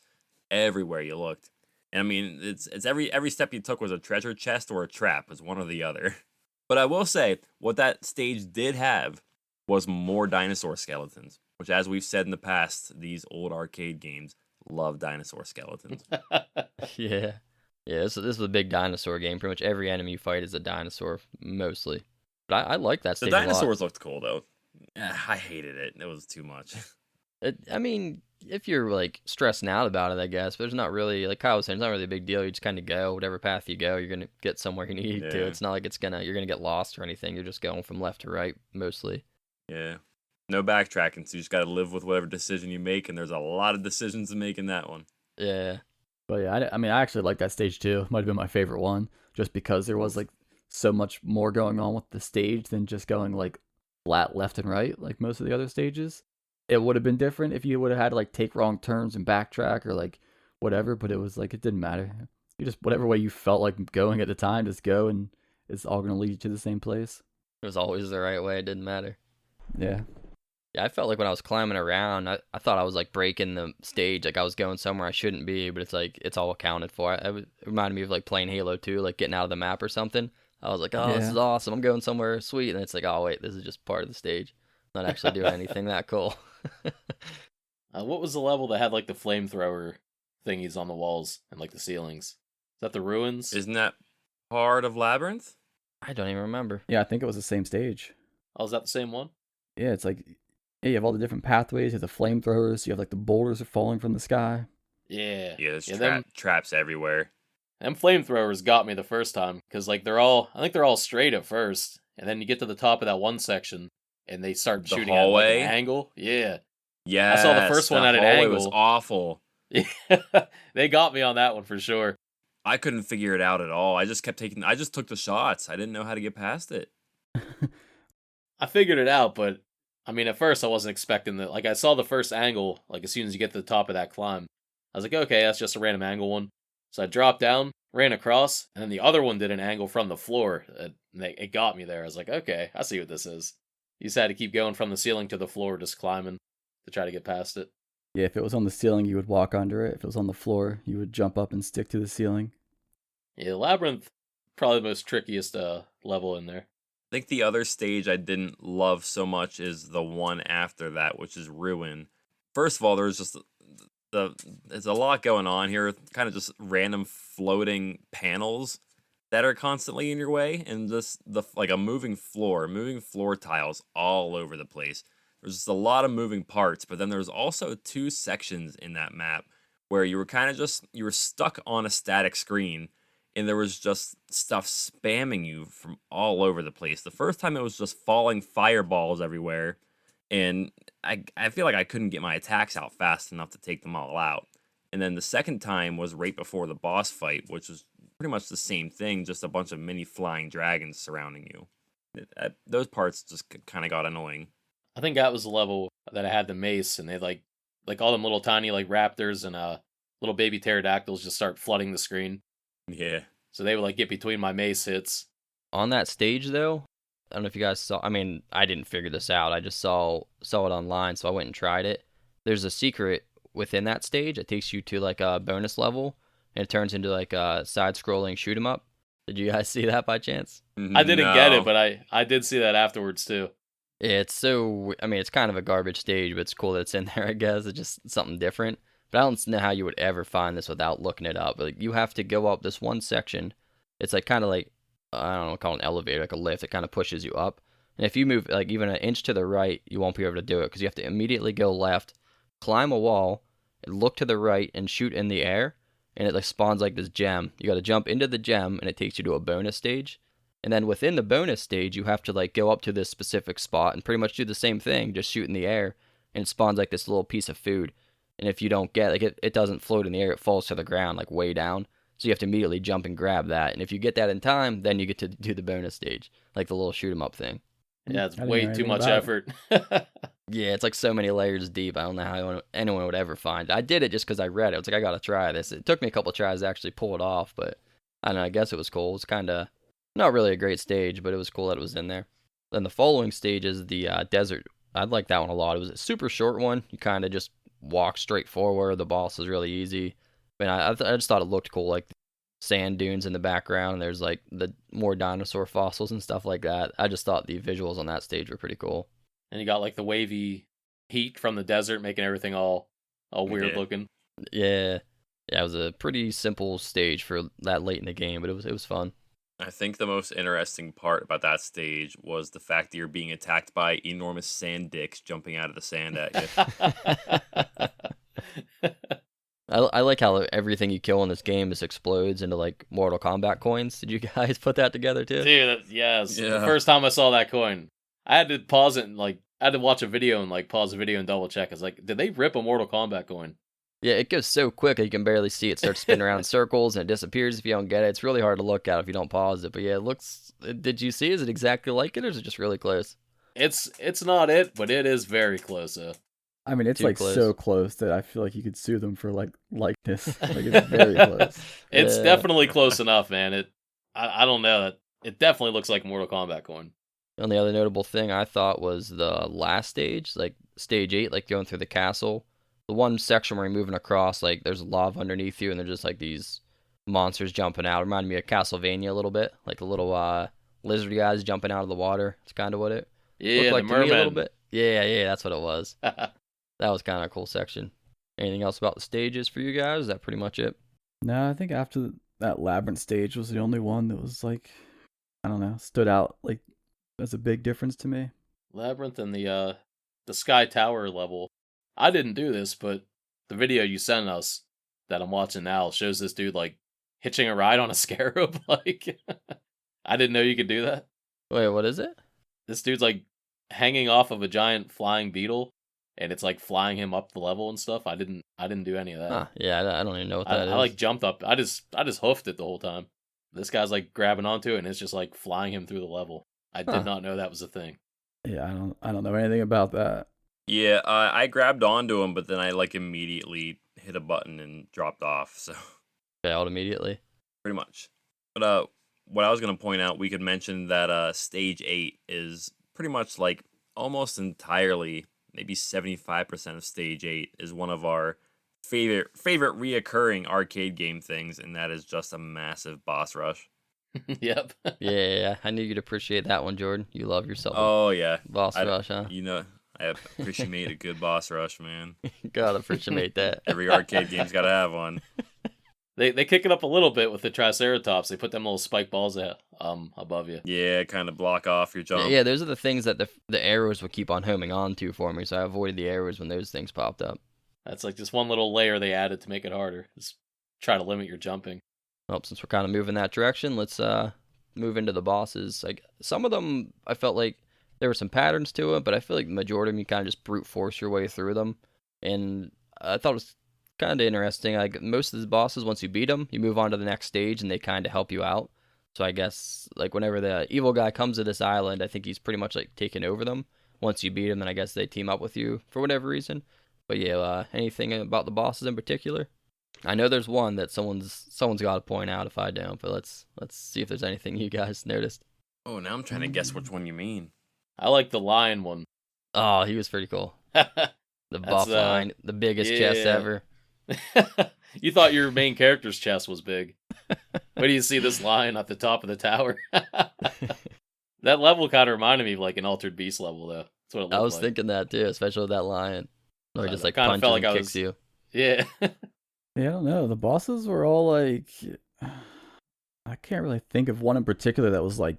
everywhere you looked. And I mean, it's every step you took was a treasure chest or a trap. It's one or the other. But I will say, what that stage did have was more dinosaur skeletons, which, as we've said in the past, these old arcade games love dinosaur skeletons. Yeah. Yeah, this is a big dinosaur game. Pretty much every enemy you fight is a dinosaur, mostly. But I like that The stage a lot. dinosaurs looked cool, though. I hated it. It was too much. I mean, if you're like stressing out about it, I guess, but there's not really, like Kyle was saying, it's not really a big deal. You just kind of go, whatever path you go, you're gonna get somewhere you need to. Yeah. It's not like you're gonna get lost or anything. You're just going from left to right mostly. Yeah. No backtracking, so you just got to live with whatever decision you make, and there's a lot of decisions to make in that one. Yeah. But yeah, I mean, I actually like that stage too. Might have been my favorite one, just because there was like so much more going on with the stage than just going like flat left and right like most of the other stages. It would have been different if you would have had to like take wrong turns and backtrack or like whatever, but it was like it didn't matter. You just whatever way you felt like going at the time, just go, and it's all gonna lead you to the same place. It was always the right way. It didn't matter. Yeah. Yeah, I felt like when I was climbing around, I thought I was like breaking the stage, like I was going somewhere I shouldn't be, but it's like it's all accounted for. It reminded me of like playing Halo 2, like getting out of the map or something. I was like, oh, this is awesome. I'm going somewhere sweet. And it's like, oh, wait, this is just part of the stage. Not actually doing anything that cool. What was the level that had like the flamethrower thingies on the walls and like the ceilings? Is that the ruins? Isn't that part of Labyrinth? I don't even remember. Yeah, I think it was the same stage. Oh, is that the same one? Yeah, it's like you have all the different pathways, you have the flamethrowers, you have like the boulders are falling from the sky. Yeah. Yeah, there's them traps everywhere. flamethrowers got me the first time because like I think they're all straight at first, and then you get to the top of that one section and they start The shooting hallway? at like, an angle. Yeah. Yeah, I saw the first one at an hallway was angle. awful. They got me on that one for sure. I couldn't figure it out at all. I just took the shots. I didn't know how to get past it. I figured it out, but I mean, at first I wasn't expecting that. Like, I saw the first angle, like, as soon as you get to the top of that climb. I was like, okay, that's just a random angle one. So I dropped down, ran across, and then the other one did an angle from the floor. It got me there. I was like, okay, I see what this is. You just had to keep going from the ceiling to the floor, just climbing to try to get past it. Yeah, if it was on the ceiling, you would walk under it. If it was on the floor, you would jump up and stick to the ceiling. Yeah, the Labyrinth, probably the most trickiest level in there. I think the other stage I didn't love so much is the one after that, which is Ruin. First of all, there's just there's a lot going on here, kind of just random floating panels that are constantly in your way, and just like a moving floor tiles all over the place. There's just a lot of moving parts, but then there's also two sections in that map where you were kind of just you were stuck on a static screen, and there was just stuff spamming you from all over the place. The first time it was just falling fireballs everywhere, and I feel like I couldn't get my attacks out fast enough to take them all out. And then the second time was right before the boss fight, which was pretty much the same thing, just a bunch of mini flying dragons surrounding you. Those parts just kind of got annoying. I think that was the level that I had the mace, and they like all them little tiny like raptors and little baby pterodactyls just start flooding the screen. Yeah. So they would like get between my mace hits. On that stage though, I don't know if you guys saw. I mean, I didn't figure this out. I just saw it online, so I went and tried it. There's a secret within that stage. It takes you to like a bonus level, and it turns into like a side-scrolling shoot 'em up. Did you guys see that by chance? I didn't get it, but I did see that afterwards too. Yeah, it's so. I mean, it's kind of a garbage stage, but it's cool that it's in there. I guess it's just something different. But I don't know how you would ever find this without looking it up. Like, you have to go up this one section. It's like kind of like, I don't know, call it an elevator, like a lift. It kind of pushes you up. And if you move like even an inch to the right, you won't be able to do it because you have to immediately go left, climb a wall, and look to the right and shoot in the air. And it like spawns like this gem. You got to jump into the gem, and it takes you to a bonus stage. And then within the bonus stage, you have to like go up to this specific spot and pretty much do the same thing, just shoot in the air, and it spawns like this little piece of food. And if you don't get like it doesn't float in the air, it falls to the ground like way down. So you have to immediately jump and grab that. And if you get that in time, then you get to do the bonus stage, like the little shoot 'em up thing. Yeah, it's I didn't way know too anything much about effort. Yeah, it's like so many layers deep. I don't know how anyone would ever find it. I did it just because I read it. I was like, I gotta try this. It took me a couple tries to actually pull it off, but I don't know. I guess it was cool. It was kind of not really a great stage, but it was cool that it was in there. Then the following stage is the desert. I like that one a lot. It was a super short one. You kind of just walk straight forward. The boss is really easy. But I just thought it looked cool, like the sand dunes in the background. And there's like the more dinosaur fossils and stuff like that. I just thought the visuals on that stage were pretty cool. And you got like the wavy heat from the desert making everything all weird Yeah. looking. Yeah, it was a pretty simple stage for that late in the game, but it was fun. I think the most interesting part about that stage was the fact that you're being attacked by enormous sand dicks jumping out of the sand at you. I like how everything you kill in this game just explodes into like Mortal Kombat coins. Did you guys put that together too? Dude, yes. Yeah. The first time I saw that coin, I had to pause it and like I had to watch a video and like pause the video and double check. I was like, did they rip a Mortal Kombat coin? Yeah, it goes so quick that you can barely see it. Start spinning around in circles and it disappears if you don't get it. It's really hard to look at if you don't pause it. But yeah, it looks. Did you see? Is it exactly like it, or is it just really close? It's not it, but it is very close. I mean, it's Too like close. so close that I feel like you could sue them for like likeness. Like it's very close. It's Yeah. definitely close enough, man. I don't know that it definitely looks like a Mortal Kombat coin. The only other notable thing I thought was the last stage, like stage 8, like going through the castle. The one section where you're moving across, like there's lava underneath you, and they're just like these monsters jumping out. It reminded me of Castlevania a little bit, like the little lizard guys jumping out of the water. It's kind of what it Yeah, looked like the to me a little merman. bit. Yeah, that's what it was. That was kind of a cool section. Anything else about the stages for you guys? Is that pretty much it? No, I think after that labyrinth stage was the only one that was like, I don't know, stood out like as a big difference to me. Labyrinth and the Sky Tower level. I didn't do this, but the video you sent us that I'm watching now shows this dude like hitching a ride on a scarab. Like, I didn't know you could do that. Wait, what is it? This dude's like hanging off of a giant flying beetle, and it's like flying him up the level and stuff. I didn't do any of that. Huh, yeah, I don't even know what that is. I like jumped up. I just hoofed it the whole time. This guy's like grabbing onto it, and it's just like flying him through the level. I Huh. did not know that was a thing. Yeah, I don't know anything about that. Yeah, I grabbed onto him, but then I like immediately hit a button and dropped off. So Failed immediately. pretty much. But what I was gonna point out, we could mention that stage 8 is pretty much like almost entirely, maybe 75% of stage 8 is one of our favorite reoccurring arcade game things, and that is just a massive boss rush. Yep. Yeah, I knew you'd appreciate that one, Jordan. You love yourself a Oh yeah, boss I- rush, huh? you know I appreciate a good boss rush, man. Gotta appreciate that. Every arcade game's gotta have one. They kick it up a little bit with the Triceratops. They put them little spike balls above you. Yeah, kind of block off your jump. Yeah, those are the things that the arrows would keep on homing on to for me, so I avoided the arrows when those things popped up. That's like just one little layer they added to make it harder. Just try to limit your jumping. Well, since we're kind of moving that direction, let's move into the bosses. Like some of them, I felt like there were some patterns to it, but I feel like the majority of them you kind of just brute force your way through them, and I thought it was kind of interesting. Like most of the bosses, once you beat them, you move on to the next stage, and they kind of help you out. So I guess like whenever the evil guy comes to this island, I think he's pretty much like taking over them. Once you beat him, then I guess they team up with you for whatever reason. But yeah, anything about the bosses in particular? I know there's one that someone's got to point out if I don't. But let's see if there's anything you guys noticed. Oh, now I'm trying to guess which one you mean. I like the lion one. Oh, he was pretty cool. The buff line, the biggest chest ever. You thought your main character's chest was big. Wait do you see this lion at the top of the tower? That level kind of reminded me of like an Altered Beast level, though. That's what it looked like. I was thinking that too, especially with that lion. Or just like kinda punches felt like and I kicks was- you. Yeah. Yeah, I don't know. The bosses were all like, I can't really think of one in particular that was like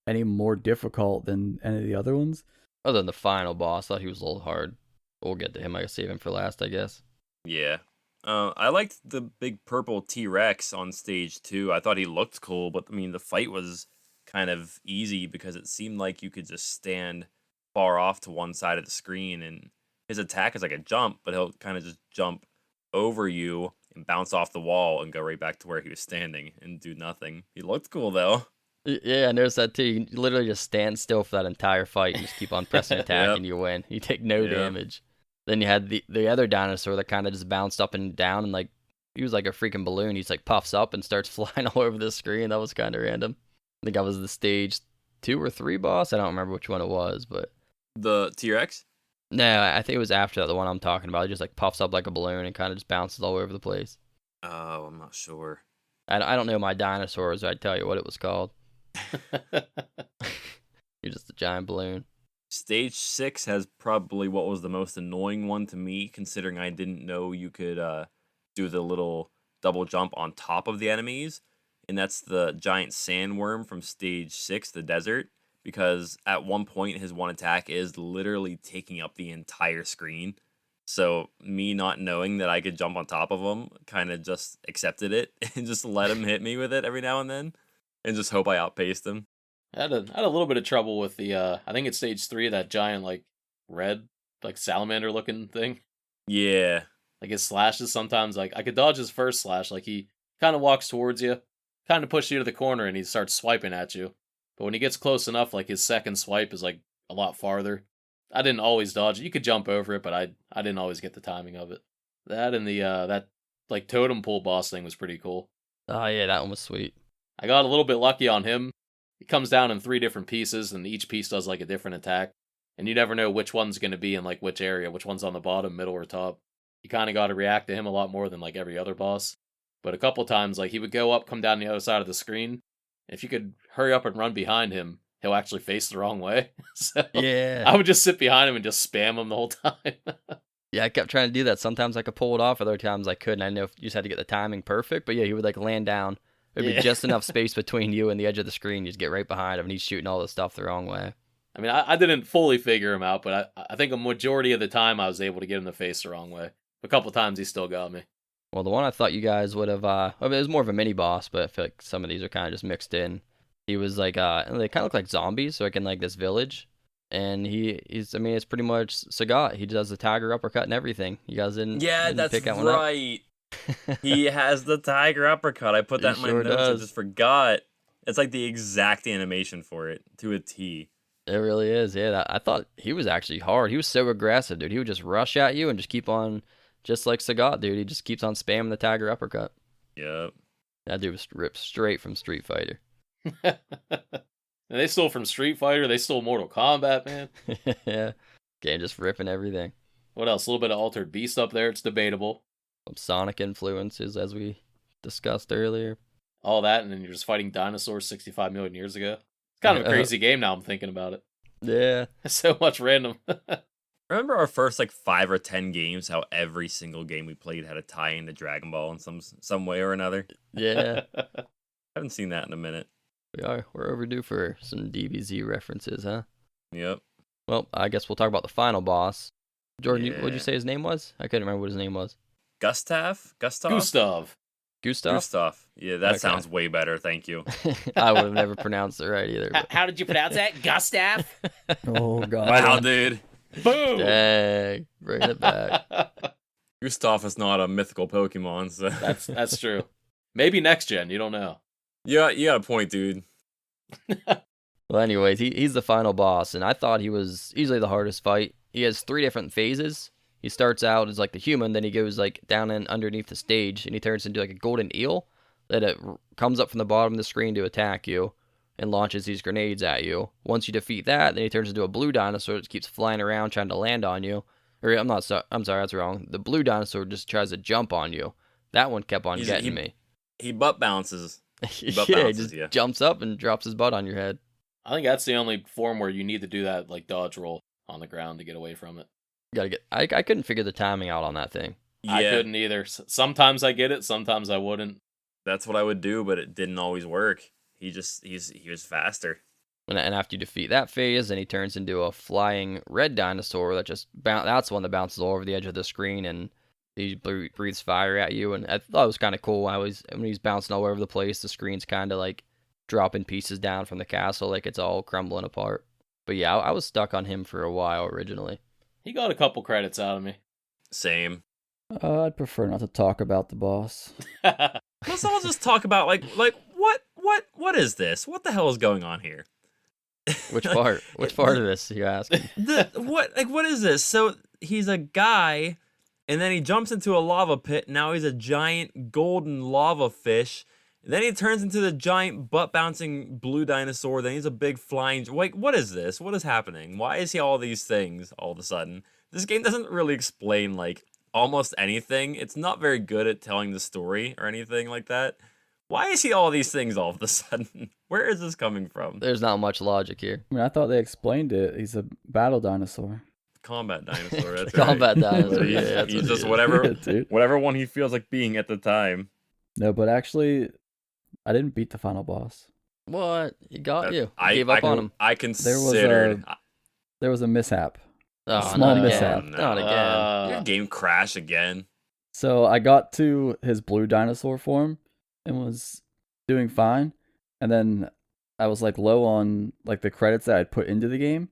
any more difficult than any of the other ones. Other than the final boss, I thought he was a little hard. We'll get to him. I can save him for last, I guess. Yeah. I liked the big purple T-Rex on stage 2. I thought he looked cool, but I mean, the fight was kind of easy because it seemed like you could just stand far off to one side of the screen, and his attack is like a jump, but he'll kind of just jump over you and bounce off the wall and go right back to where he was standing and do nothing. He looked cool though. Yeah, I noticed that too. You can literally just stand still for that entire fight and just keep on pressing attack Yep. and you win. You take no Yep. damage. Then you had the other dinosaur that kind of just bounced up and down and like he was like a freaking balloon. He's like puffs up and starts flying all over the screen. That was kind of random. I think I was the stage 2 or 3 boss. I don't remember which one it was, but The T-Rex? no, I think it was after that, the one I'm talking about. It just like puffs up like a balloon and kind of just bounces all over the place. Oh, I'm not sure. I don't know my dinosaurs. I'd tell you what it was called. You're just a giant balloon. Stage 6 has probably what was the most annoying one to me, considering I didn't know you could do the little double jump on top of the enemies. And that's the giant sandworm from stage 6, the desert. Because at one point, his one attack is literally taking up the entire screen. So me not knowing that I could jump on top of him kind of just accepted it and just let him hit me with it every now and then. And just hope I outpaced him. I had a little bit of trouble with the I think it's stage 3, that giant like red like salamander looking thing. Yeah. Like his slashes sometimes like I could dodge his first slash, like he kind of walks towards you, kind of pushes you to the corner and he starts swiping at you. But when he gets close enough, like his second swipe is like a lot farther. I didn't always dodge it. You could jump over it, but I didn't always get the timing of it. That and the that like totem pole boss thing was pretty cool. Oh yeah, that one was sweet. I got a little bit lucky on him. He comes down in 3 different pieces, and each piece does like a different attack. And you never know which one's going to be in like which area, which one's on the bottom, middle, or top. You kind of got to react to him a lot more than like every other boss. But a couple times, like he would go up, come down the other side of the screen. If you could hurry up and run behind him, he'll actually face the wrong way. So Yeah. I would just sit behind him and just spam him the whole time. Yeah, I kept trying to do that. Sometimes I could pull it off, other times I couldn't. I didn't know if you just had to get the timing perfect. But yeah, he would like land down. There'd be just enough space between you and the edge of the screen. You just get right behind him, and he's shooting all this stuff the wrong way. I mean, I didn't fully figure him out, but I think a majority of the time I was able to get him to face the wrong way. A couple times he still got me. Well, the one I thought you guys would have, I mean, it was more of a mini boss, but I feel like some of these are kind of just mixed in. He was like, they kind of look like zombies, so like in like this village. And he's, I mean, it's pretty much Sagat. He does the tiger uppercut and everything. You guys didn't pick that one up? right. He has the tiger uppercut. I put that He in my sure notes. does. I just forgot. It's like the exact animation for it to a T. It really is, yeah. I thought he was actually hard. He was so aggressive, dude. He would just rush at you and just keep on, just like Sagat, dude. He just keeps on spamming the tiger uppercut. Yep. That dude was ripped straight from Street Fighter. And they stole from Street Fighter. They stole Mortal Kombat, man. Yeah. Game just ripping everything. What else? A little bit of Altered Beast up there. It's debatable. Some Sonic influences, as we discussed earlier. All that, and then you're just fighting dinosaurs 65 million years ago. It's kind of a crazy game now I'm thinking about it. Yeah. So much random. Remember our first like 5 or 10 games? How every single game we played had a tie into Dragon Ball in some way or another. Yeah, Haven't seen that in a minute. we're overdue for some DBZ references, huh? Yep. Well, I guess we'll talk about the final boss. Jordan, what'd you Yeah. say his name was? I couldn't remember what his name was. Gustav. Gustav. Gustav? Gustav. Yeah, that Okay. sounds way better. Thank you. I would have never pronounced it right either. But... How did you pronounce that? Gustav? Oh god. Wow, dude. Boom! Dang, bringing it back. Gustav is not a mythical Pokemon, so That's true. Maybe next gen, you don't know. yeah, you got a point, dude. Well, anyways, he's the final boss, and I thought he was easily the hardest fight. He has 3 different phases. He starts out as like the human, then he goes like down and underneath the stage, and he turns into like a golden eel that it comes up from the bottom of the screen to attack you and launches these grenades at you. Once you defeat that, then he turns into a blue dinosaur that keeps flying around trying to land on you. Or I'm sorry, that's wrong. The blue dinosaur just tries to jump on you. That one kept on getting me. He butt bounces. butt Yeah, he bounces just you. jumps up and drops his butt on your head. I think that's the only form where you need to do that like dodge roll on the ground to get away from it. I couldn't figure the timing out on that thing. I Yeah, couldn't either. Sometimes I get it, sometimes I wouldn't. that's what I would do, but it didn't always work. He was faster. And after you defeat that phase, then he turns into a flying red dinosaur that just that's the one that bounces all over the edge of the screen and he breathes fire at you. And I thought it was kind of cool. When he's bouncing all over the place, the screen's kind of like dropping pieces down from the castle, like it's all crumbling apart. But yeah, I was stuck on him for a while originally. He got a couple credits out of me. Same. I'd prefer not to talk about the boss. Let's all just talk about like what is this? What the hell is going on here? Which part? Which part of this you ask? What is this? So he's a guy, and then he jumps into a lava pit. Now he's a giant golden lava fish. Then he turns into the giant butt bouncing blue dinosaur. Then he's a big flying. Like, what is this? What is happening? Why is he all these things all of a sudden? This game doesn't really explain like almost anything. It's not very good at telling the story or anything like that. Why is he all these things all of a sudden? Where is this coming from? There's not much logic here. I mean, I thought they explained it. He's a battle dinosaur. Combat dinosaur. That's Combat right. dinosaur, He's, yeah, that's he's what just he is. whatever, Yeah, dude. whatever one he feels like being at the time. No, but actually, I didn't beat the final boss. What? He got you. I Gave up on him. I considered. There was a mishap. Oh, small not mishap. again. Not again. Your game crash again. So I got to his blue dinosaur form and was doing fine. And then I was like low on like the credits that I'd put into the game.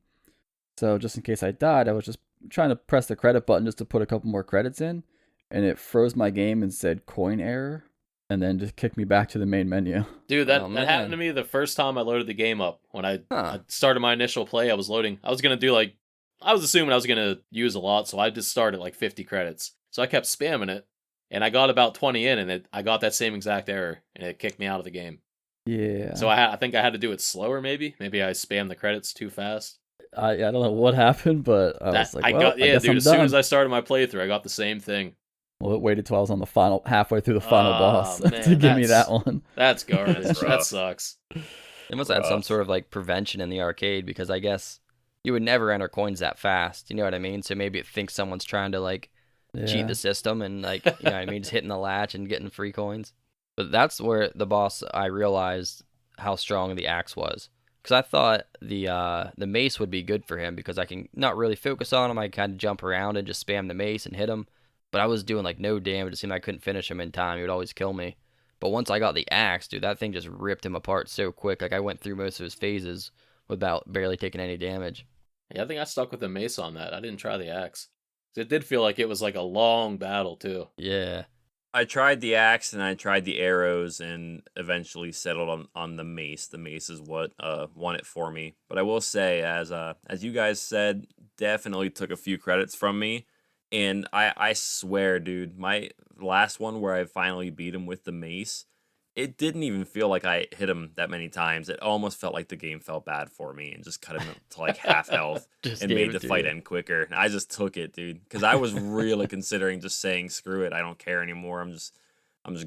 So just in case I died, I was just trying to press the credit button just to put a couple more credits in. And it froze my game and said coin error. And then just kicked me back to the main menu. Dude, that Oh, happened man. to me the first time I loaded the game up. When I Huh. started my initial play, I was loading. I was going to do like, I was assuming I was going to use a lot, so I just started like 50 credits. So I kept spamming it, and I got about 20 in, and I got that same exact error, and it kicked me out of the game. Yeah. So I think I had to do it slower, maybe. Maybe I spammed the credits too fast. I don't know what happened, but I was like, well, I guess dude, I'm as done. soon as I started my playthrough, I got the same thing. Well, it waited till I was on the halfway through the final boss man, to give me that's- that one. That's garbage. That's That rough. sucks. They must have had some Rough. sort of like prevention in the arcade because I guess you would never enter coins that fast. You know what I mean? So maybe it thinks someone's trying to like cheat Yeah. the system and like, you know what I mean, just hitting the latch and getting free coins. But that's where the boss, I realized how strong the axe was. Because I thought the mace would be good for him because I can not really focus on him. I kind of jump around and just spam the mace and hit him. But I was doing like no damage. It seemed like I couldn't finish him in time. He would always kill me. But once I got the axe, dude, that thing just ripped him apart so quick. Like I went through most of his phases without barely taking any damage. Yeah, I think I stuck with the mace on that. I didn't try the axe. It did feel like it was like a long battle, too. Yeah. I tried the axe and I tried the arrows and eventually settled on the mace. The mace is what won it for me. But I will say, as you guys said, definitely took a few credits from me. And I swear, dude, my last one where I finally beat him with the mace, it didn't even feel like I hit him that many times. It almost felt like the game felt bad for me and just cut him to like half health Just and gave made it the to fight you. end quicker. And I just took it, dude, because I was really considering just saying screw it, I don't care anymore. I'm just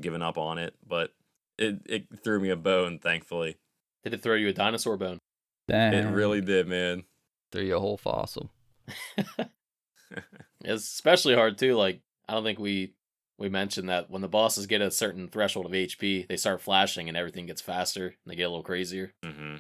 giving up on it. But it threw me a bone, thankfully. Did it throw you a dinosaur bone? Damn. It really did, man. Threw you a whole fossil. It's especially hard too. Like, I don't think we mentioned that when the bosses get a certain threshold of HP, they start flashing and everything gets faster and they get a little crazier. Mm-hmm.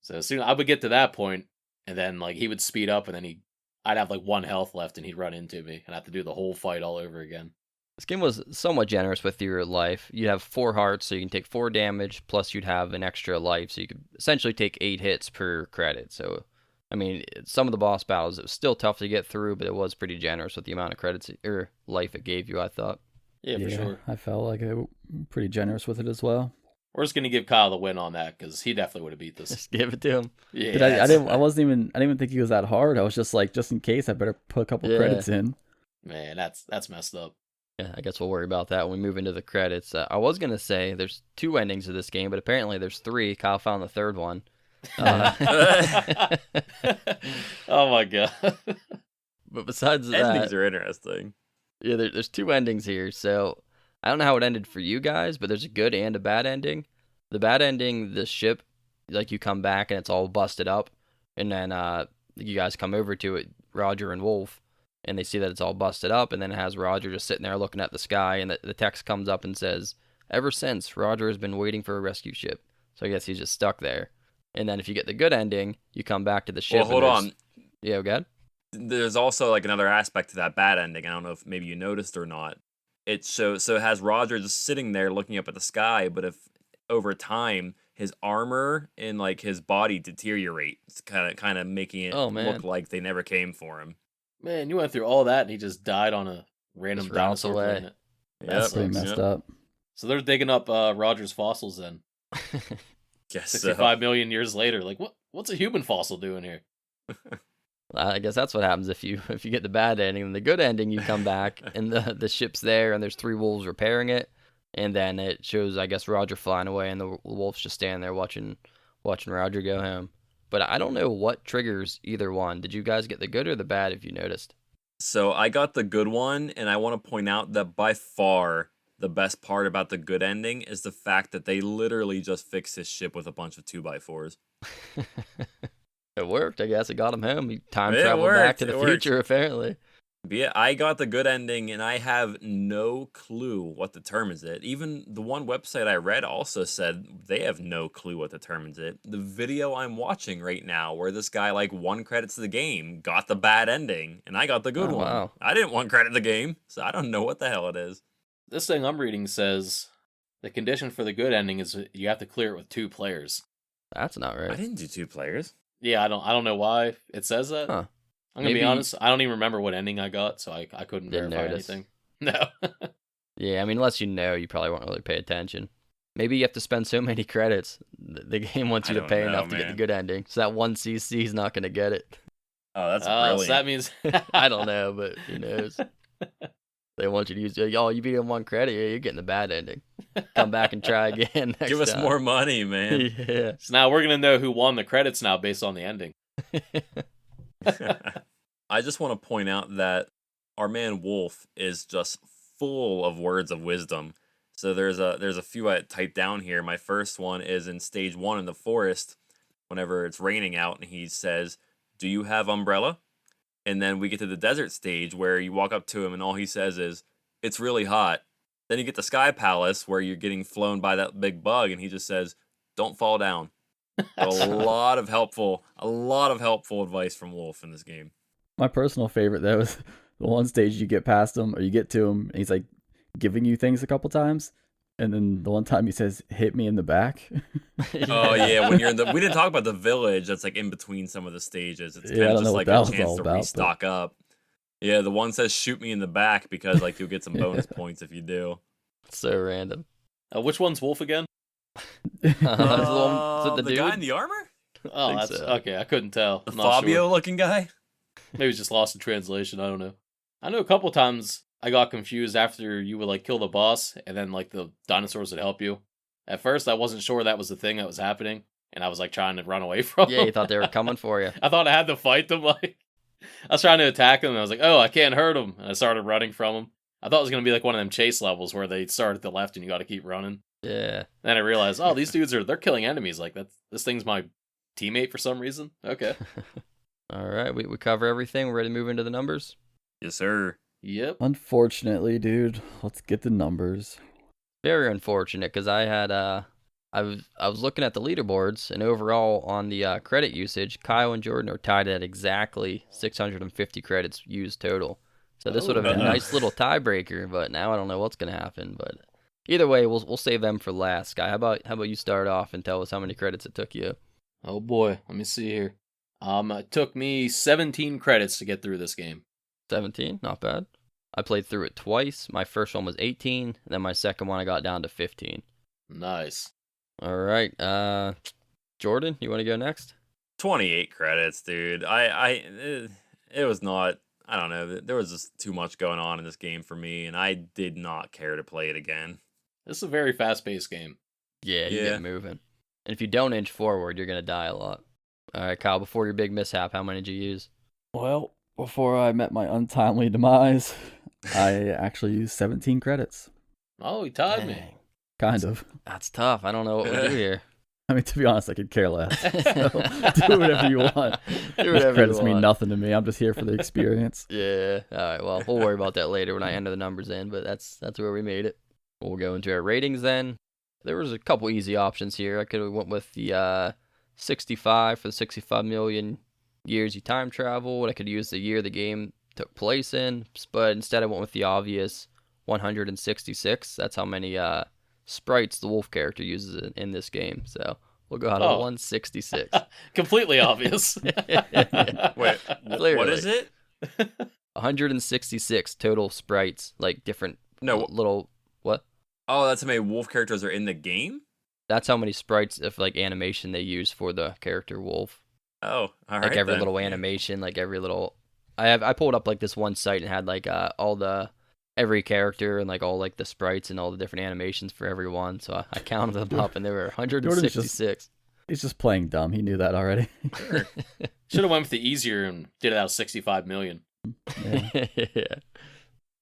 So as soon I would get to that point, and then like he would speed up, and then I'd have like 1 health left, and he'd run into me, and I have to do the whole fight all over again. This game was somewhat generous with your life. You'd have 4 hearts, so you can take 4 damage, plus you'd have an extra life, so you could essentially take 8 hits per credit. So, I mean, some of the boss battles, it was still tough to get through, but it was pretty generous with the amount of credits or life it gave you, I thought. Yeah, for sure. I felt like I was pretty generous with it as well. We're just gonna give Kyle the win on that because he definitely would have beat this. Just give it to him. Yeah, But I didn't even think he was that hard. I was just like, just in case, I better put a couple credits in. Man, that's messed up. Yeah, I guess we'll worry about that when we move into the credits. I was going to say there's 2 endings of this game, but apparently there's 3. Kyle found the 3rd one. Oh my god. But besides that... Endings are interesting. Yeah, there's 2 endings here, so I don't know how it ended for you guys, but there's a good and a bad ending. The bad ending, the ship, like you come back and it's all busted up, and then you guys come over to it, Roger and Wolf, and they see that it's all busted up, and then it has Roger just sitting there looking at the sky, and the text comes up and says, "Ever since, Roger has been waiting for a rescue ship." So I guess he's just stuck there. And then if you get the good ending, you come back to the ship. Well, hold on. Yeah, go ahead. There's also like another aspect to that bad ending. I don't know if maybe you noticed or not. It shows, so it has Roger just sitting there looking up at the sky, but if over time his armor and like his body deteriorate, it's kind of making it look like they never came for him. Man, you went through all that and he just died on a random dinosaur planet. That's pretty messed up. So they're digging up Roger's fossils then. Guess 65 million years later. Like, what's a human fossil doing here? I guess that's what happens if you get the bad ending. And the good ending, you come back and the ship's there and there's 3 wolves repairing it, and then it shows, I guess, Roger flying away and the wolves just standing there watching Roger go home. But I don't know what triggers either one. Did you guys get the good or the bad, if you noticed? So I got the good one, and I want to point out that by far the best part about the good ending is the fact that they literally just fixed his ship with a bunch of 2x4s. It worked, I guess. It got him home. He time traveled back to the future, apparently. But yeah, I got the good ending, and I have no clue what determines it. Even the one website I read also said they have no clue what determines it. The video I'm watching right now, where this guy, like, 1 credit to the game, got the bad ending, and I got the good one. Wow. I didn't 1 credit the game, so I don't know what the hell it is. This thing I'm reading says the condition for the good ending is you have to clear it with 2 players. That's not right. I didn't do 2 players. Yeah, I don't know why it says that. Huh. I'm gonna be honest, I don't even remember what ending I got, so I couldn't Didn't verify notice. anything. No. Yeah, I mean, unless you know, you probably won't really pay attention. Maybe you have to spend so many credits. The game wants you to pay enough to get the good ending, so that 1 CC is not going to get it. Oh, that's brilliant. So that means I don't know, but who knows? They want you to use, you beat him 1 credit, yeah, you're getting the bad ending. Come back and try again next Give us time. more money, man. Yeah. So now we're gonna know who won the credits now based on the ending. I just want to point out that our man Wolf is just full of words of wisdom. So there's a few I typed down here. My first one is in stage 1 in the forest, whenever it's raining out, and he says, "Do you have umbrella?" And then we get to the desert stage where you walk up to him and all he says is, "It's really hot." Then you get the Sky Palace where you're getting flown by that big bug and he just says, "Don't fall down." a lot of helpful advice from Wolf in this game. My personal favorite though is the one stage you get past him or you get to him and he's like giving you things a couple times, and then the one time he says, "Hit me in the back." Oh yeah, when you're we didn't talk about the village that's like in between some of the stages. It's kind of just like a chance to restock up. Yeah, the one says shoot me in the back because like you'll get some bonus points if you do. So random. Which one's Wolf again? The guy in the armor? Oh, that's so. okay. I couldn't tell. The Fabio looking guy? Maybe it's just lost in translation. I don't know. I know a couple times I got confused after you would like kill the boss and then like the dinosaurs would help you. At first, I wasn't sure that was the thing that was happening, and I was like trying to run away from them. Yeah, you thought they were coming for you. I thought I had to fight them. Like I was trying to attack them, and I was like, "Oh, I can't hurt them," and I started running from them. I thought it was gonna be like one of them chase levels where they start at the left and you got to keep running. Yeah. Then I realized, oh, these dudes they're killing enemies. Like this thing's my teammate for some reason. Okay. All right, we cover everything. We're ready to move into the numbers. Yes, sir. Yep. Unfortunately, dude, let's get the numbers. Very unfortunate because I was looking at the leaderboards, and overall on the credit usage, Kyle and Jordan are tied at exactly 650 credits used total. So this would have been a Uh-oh. nice little tiebreaker, but now I don't know what's gonna happen. But either way, we'll save them for last. Guy, how about you start off and tell us how many credits it took you? Oh boy, let me see here. It took me 17 credits to get through this game. 17, not bad. I played through it twice. My first one was 18, and then my second one I got down to 15. Nice. All right, Jordan, you want to go next? 28 credits, dude. It was not. I don't know. There was just too much going on in this game for me, and I did not care to play it again. This is a very fast-paced game. Yeah, you Yeah. get moving. And if you don't inch forward, you're gonna die a lot. All right, Kyle. Before your big mishap, how many did you use? Well, before I met my untimely demise, I actually used 17 credits. Oh, he tied me. Dang, Kind of. that's tough. I don't know what we do here. I mean, to be honest, I could care less. So do whatever you want. Do Those whatever you credits mean want. nothing to me. I'm just here for the experience. Yeah. All right. Well, we'll worry about that later when I enter the numbers in. But that's where we made it. We'll go into our ratings then. There was a couple easy options here. I could have went with the 65 for the 65 million years you time travel, and I could use the year the game took place in. But instead, I went with the obvious 166. That's how many sprites the wolf character uses in this game. So we'll go out of 166. Completely obvious. Wait, what is it? 166 total sprites, like different No. little what? Oh, that's how many wolf characters are in the game? That's how many sprites of like animation they use for the character wolf. Oh, all right. Like every then. little Yeah. animation, like every little. I pulled up like this one site and had like all the every character and like all like the sprites and all the different animations for everyone. So I counted them up and there were 166. He's just playing dumb. He knew that already. Should have went with the easier and did it out of 65 million. Yeah. Yeah.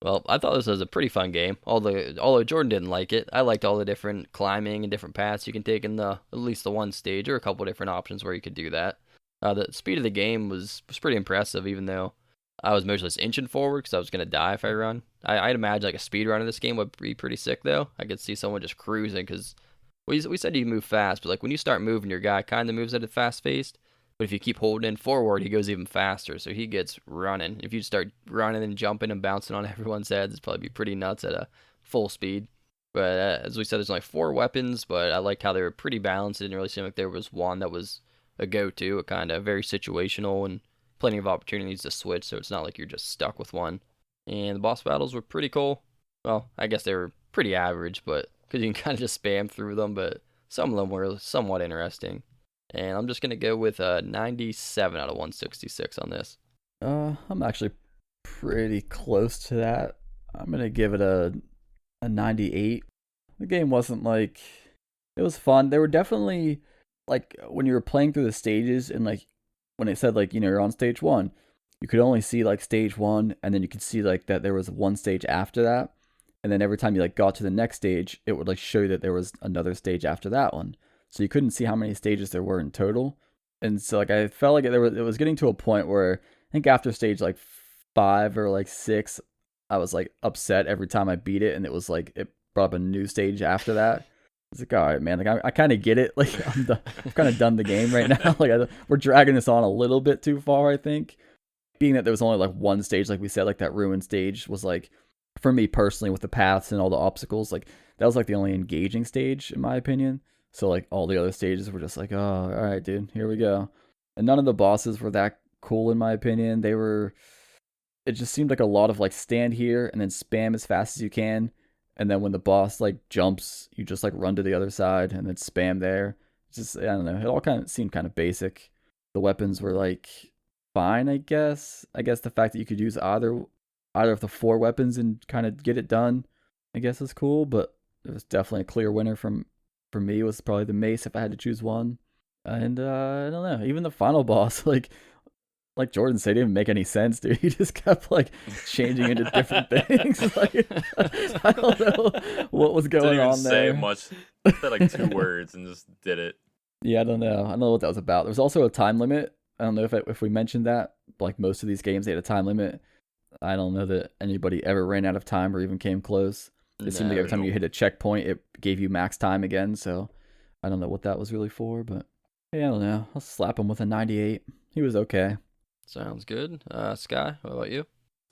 Well, I thought this was a pretty fun game. Although Jordan didn't like it, I liked all the different climbing and different paths you can take in the at least the one stage or a couple different options where you could do that. The speed of the game was pretty impressive, even though I was mostly just inching forward because I was gonna die if I run. I'd imagine like a speed run of this game would be pretty sick though. I could see someone just cruising because we said you move fast, but like when you start moving, your guy kind of moves at a fast pace. But if you keep holding in forward, he goes even faster. So he gets running. If you start running and jumping and bouncing on everyone's heads, it'd probably be pretty nuts at a full speed. But as we said, there's only 4 weapons, but I liked how they were pretty balanced. It didn't really seem like there was one that was a go-to. It kind of very situational and plenty of opportunities to switch, so it's not like you're just stuck with one. And the boss battles were pretty cool. Well, I guess they were pretty average, but because you can kind of just spam through them, but some of them were somewhat interesting. And I'm just going to go with 97 out of 166 on this. I'm actually pretty close to that. I'm gonna give it a 98. The game wasn't like it was fun. There were definitely like when you were playing through the stages and like when it said like you're on stage 1, you could only see like stage 1 and then you could see like that there was one stage after that. And then every time you like got to the next stage, it would like show you that there was another stage after that one. So you couldn't see how many stages there were in total. And so like I felt like it was getting to a point where I think after stage like 5 or like 6, I was like upset every time I beat it, and it was like it brought up a new stage after that. It's like, all right, man, like I kind of get it. Like I've kind of done the game right now. Like we're dragging this on a little bit too far, I think. Being that there was only like one stage, like we said, like that ruined stage was like, for me personally, with the paths and all the obstacles, like that was like the only engaging stage in my opinion. So like all the other stages were just like, oh, all right, dude, here we go. And none of the bosses were that cool in my opinion. It just seemed like a lot of like stand here and then spam as fast as you can. And then when the boss like jumps, you just like run to the other side and then spam there. It's just, I don't know. It all kind of seemed kind of basic. The weapons were like fine, I guess. I guess the fact that you could use either of the 4 weapons and kind of get it done, I guess is cool. But it was definitely a clear winner for me was probably the mace if I had to choose one. And I don't know, even the final boss, like Jordan said, didn't make any sense, dude. He just kept like changing into different things. Like I don't know what was going Didn't even on there. say much. Said like 2 words and just did it. Yeah, I don't know what that was about. There was also a time limit. I don't know if we mentioned that. Like most of these games, they had a time limit. I don't know that anybody ever ran out of time or even came close. It seemed like every time No. you hit a checkpoint, it gave you max time again. So I don't know what that was really for, but hey, I don't know. I'll slap him with a 98. He was okay. Sounds good. Sky, what about you?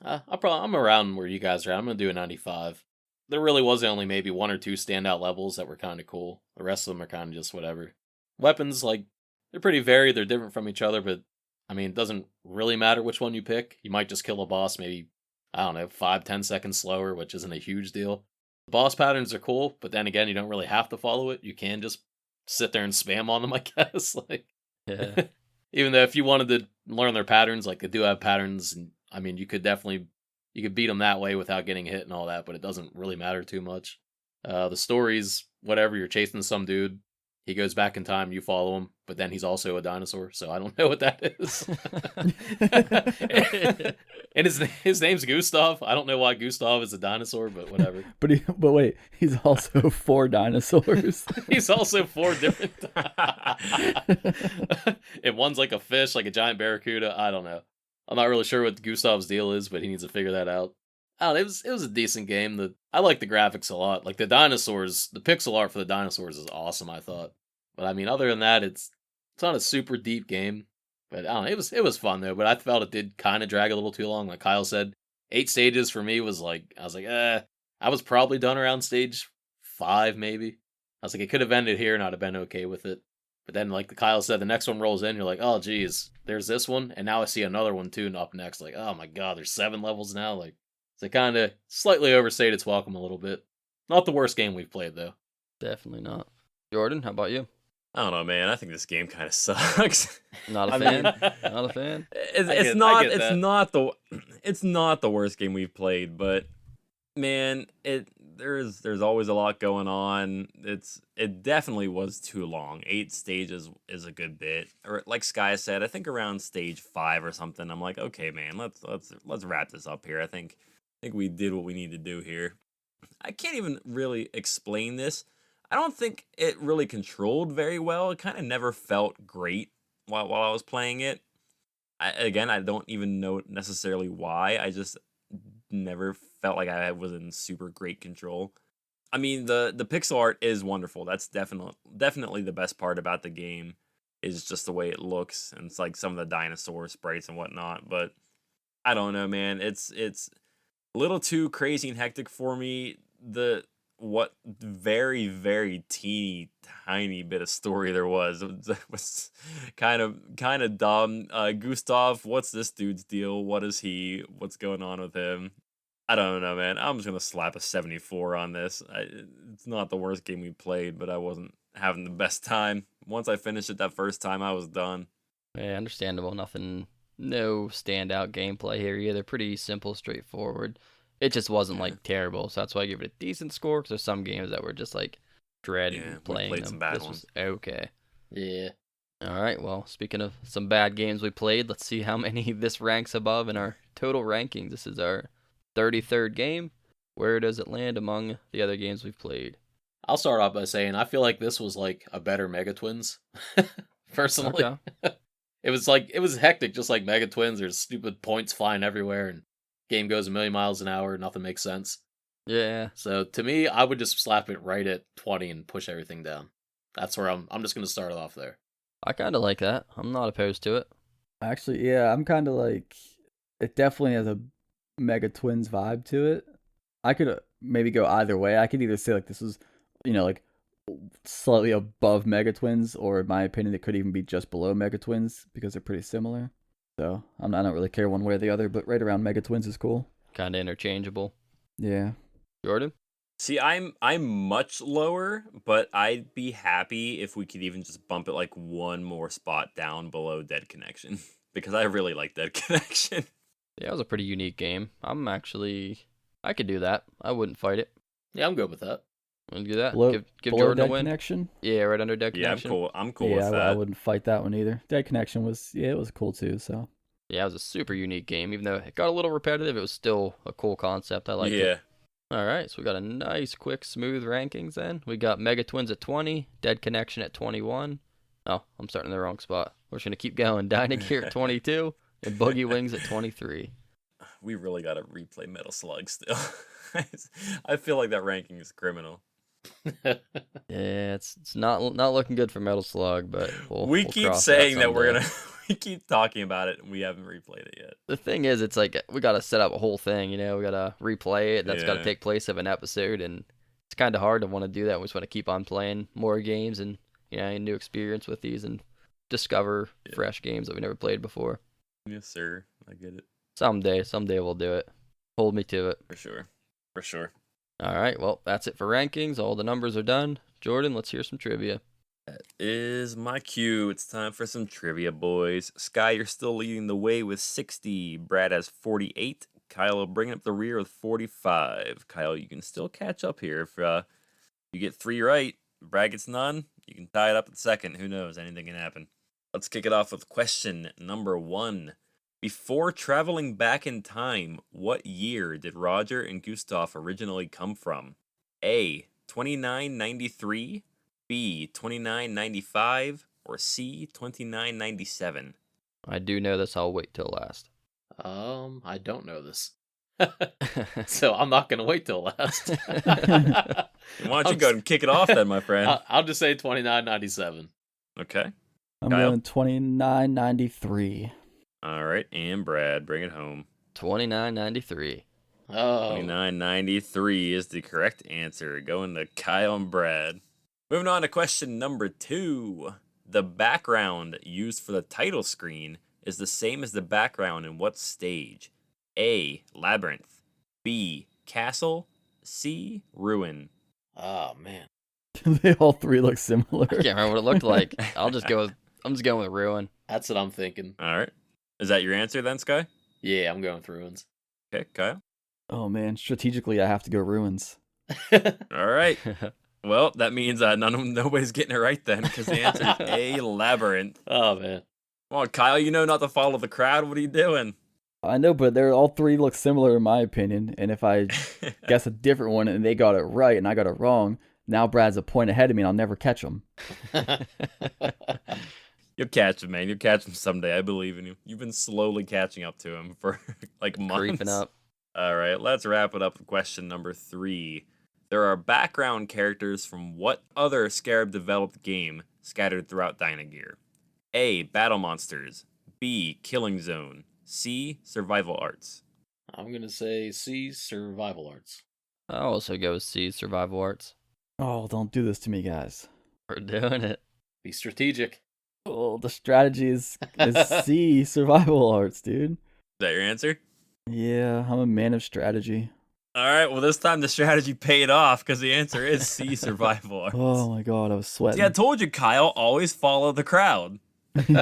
I'm around where you guys are at. I'm gonna do a 95. There really was only maybe one or two standout levels that were kind of cool. The rest of them are kind of just whatever. Weapons, like, they're pretty varied. They're different from each other, but I mean, it doesn't really matter which one you pick. You might just kill a boss maybe, I don't know, 5-10 seconds slower, which isn't a huge deal. The boss patterns are cool, but then again, you don't really have to follow it. You can just sit there and spam on them, I guess. Like, Yeah. even though if you wanted to learn their patterns, like they do have patterns, and I mean, you could beat them that way without getting hit and all that, but it doesn't really matter too much. The stories, whatever, you're chasing some dude, he goes back in time, you follow him, but then he's also a dinosaur, so I don't know what that is. And his name's Gustav. I don't know why Gustav is a dinosaur, but whatever. But wait, he's also 4 dinosaurs. He's also 4 different. And one's like a fish, like a giant barracuda. I don't know. I'm not really sure what Gustav's deal is, but he needs to figure that out. I don't know, it was a decent game. I like the graphics a lot. Like the dinosaurs, the pixel art for the dinosaurs is awesome, I thought. But I mean, other than that, it's not a super deep game. But I don't know, it was fun though. But I felt it did kind of drag a little too long. Like Kyle said, 8 stages for me was like, I was like, I was probably done around stage 5 maybe. I was like, it could have ended here and I'd have been okay with it. But then, like Kyle said, the next one rolls in. You're like, oh, geez, there's this one, and now I see another one too, and up next. Like, oh my god, there's 7 levels now. Like, so it kind of slightly overstayed its welcome a little bit. Not the worst game we've played though. Definitely not. Jordan, how about you? I don't know, man. I think this game kind of sucks. Not a I fan. mean- Not a fan. It's not the worst game we've played, but man, there's always a lot going on. It definitely was too long. 8 stages is a good bit. Or like Sky said, I think around stage 5 or something. I'm like, okay, man, let's wrap this up here. I think we did what we need to do here. I can't even really explain this. I don't think it really controlled very well. It kind of never felt great while I was playing it. I don't even know necessarily why. I just never felt like I was in super great control. I mean, the pixel art is wonderful. That's definitely the best part about the game is just the way it looks, and it's like some of the dinosaur sprites and whatnot. But I don't know, man. It's a little too crazy and hectic for me. What very, very teeny tiny bit of story there was was kind of dumb. Gustav, what's this dude's deal? What is he? What's going on with him? I don't know, man. I'm just gonna slap a 74 on this. It's not the worst game we played, but I wasn't having the best time. Once I finished it that first time, I was done. Yeah, understandable. No standout gameplay here either. Pretty simple, straightforward. It just wasn't like terrible, so that's why I give it a decent score. Because there's some games that were just like dreading Yeah, we playing played them. some bad This ones. was okay. Yeah. All right. Well, speaking of some bad games we played, let's see how many this ranks above in our total rankings. This is our 33rd game. Where does it land among the other games we've played? I'll start off by saying I feel like this was like a better Mega Twins. Personally. Okay. It was hectic, just like Mega Twins. There's stupid points flying everywhere, and game goes a million miles an hour. Nothing makes sense. Yeah. So to me, I would just slap it right at 20 and push everything down. That's where I'm just gonna start it off there. I kind of like that. I'm not opposed to it. Actually, yeah, I'm kind of like, it definitely has a Mega Twins vibe to it. I could maybe go either way. I could either say like this was, like slightly above Mega Twins, or in my opinion, it could even be just below Mega Twins because they're pretty similar. So I don't really care one way or the other, but right around Mega Twins is cool. Kind of interchangeable. Yeah. Jordan? See, I'm much lower, but I'd be happy if we could even just bump it like one more spot down below Dead Connection because I really like Dead Connection. Yeah, it was a pretty unique game. I could do that. I wouldn't fight it. Yeah, I'm good with that. Want to do that? Below, give below Jordan Dead a win. Connection? Yeah, right under Dead Yeah, Connection. I'm cool Yeah, with that. I wouldn't fight that one either. Dead Connection was cool too. So Yeah, it was a super unique game. Even though it got a little repetitive, it was still a cool concept. I liked it. All right, so we got a nice, quick, smooth rankings then. We got Mega Twins at 20, Dead Connection at 21. Oh, I'm starting in the wrong spot. We're just going to keep going. Dyna Gear at 22, and Boogie Wings at 23. we really got to replay Metal Slug still. I feel like that ranking is criminal. Yeah, it's not looking good for Metal Slug, but we we'll keep cross saying that we're someday. gonna. We keep talking about it, and we haven't replayed it yet. The thing is, it's like we gotta set up a whole thing. We gotta replay it. That's gotta Yeah. take place of an episode, and it's kind of hard to want to do that. We just want to keep on playing more games and a new experience with these and discover fresh games that we never played before. Yes, sir. I get it. Someday we'll do it. Hold me to it. For sure. All right, well, that's it for rankings. All the numbers are done. Jordan, let's hear some trivia. That is my cue. It's time for some trivia, boys. Sky, you're still leading the way with 60. Brad has 48. Kyle bringing up the rear with 45. Kyle, you can still catch up here if you get 3 right. Brad gets none. You can tie it up at second. Who knows? Anything can happen. Let's kick it off with question number 1. Before traveling back in time, what year did Roger and Gustav originally come from? A. 2993, B. 2995, or C. 2997? I do know this. I'll wait till last. I don't know this. So I'm not going to wait till last. Why don't you go ahead and kick it off then, my friend? I'll just say 2997. Okay. I'm Kyle? going 2993. All right, and Brad, bring it home. 2993. Oh. 2993 is the correct answer. Going to Kyle and Brad. Moving on to question number 2. The background used for the title screen is the same as the background in what stage? A. Labyrinth. B. Castle. C. Ruin. Oh, man. They all 3 look similar. I can't remember what it looked like. I'm just going with Ruin. That's what I'm thinking. All right. Is that your answer then, Sky? Yeah, I'm going with ruins. Okay, Kyle. Oh man, strategically I have to go ruins. All right. Well, that means nobody's getting it right then, because the answer is A. Labyrinth. Oh, man. Come on, Kyle, you know not to follow the crowd. What are you doing? I know, but they're all 3 look similar in my opinion. And if I guess a different one and they got it right and I got it wrong, now Brad's a point ahead of me and I'll never catch him. You'll catch him, man. You'll catch him someday. I believe in you. You've been slowly catching up to him for like months. Creeping up. All right, let's wrap it up with question number 3. There are background characters from what other Scarab-developed game scattered throughout Dyna Gear? A. Battle Monsters. B. Killing Zone. C. Survival Arts. I'm going to say C, survival arts. I'll also go with C, Survival Arts. Oh, don't do this to me, guys. We're doing it. Be strategic. Oh, the strategy is C, survival arts, dude. Is that your answer? Yeah, I'm a man of strategy. All right, well, this time the strategy paid off because the answer is C, Survival Arts. Oh my god, I was sweating. See, I told you, Kyle, always follow the crowd. All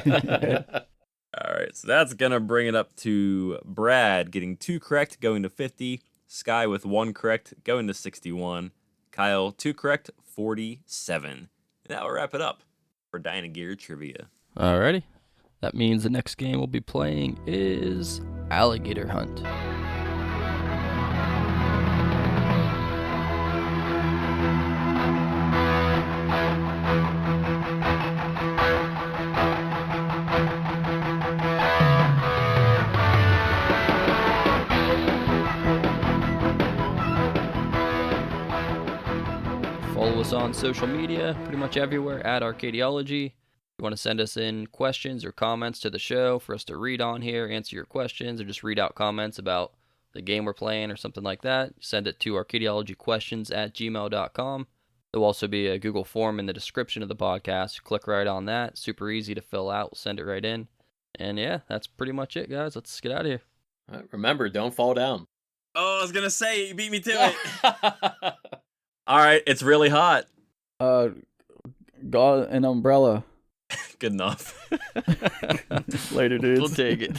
right, so that's going to bring it up to Brad getting 2 correct, going to 50. Sky with 1 correct, going to 61. Kyle, 2 correct, 47. And that will wrap it up for Dyna Gear Trivia. Alrighty. That means the next game we'll be playing is Alligator Hunt. Follow us on social media, pretty much everywhere, at Arcadiology. If you want to send us in questions or comments to the show for us to read on here, answer your questions, or just read out comments about the game we're playing or something like that, send it to arcadiologyquestions@gmail.com. There'll also be a Google form in the description of the podcast. Click right on that. Super easy to fill out. We'll send it right in. And yeah, that's pretty much it, guys. Let's get out of here. All right, remember, don't fall down. Oh, I was going to say, you beat me to it. All right, it's really hot. Got an umbrella. Good enough. Later, dudes. We'll take it.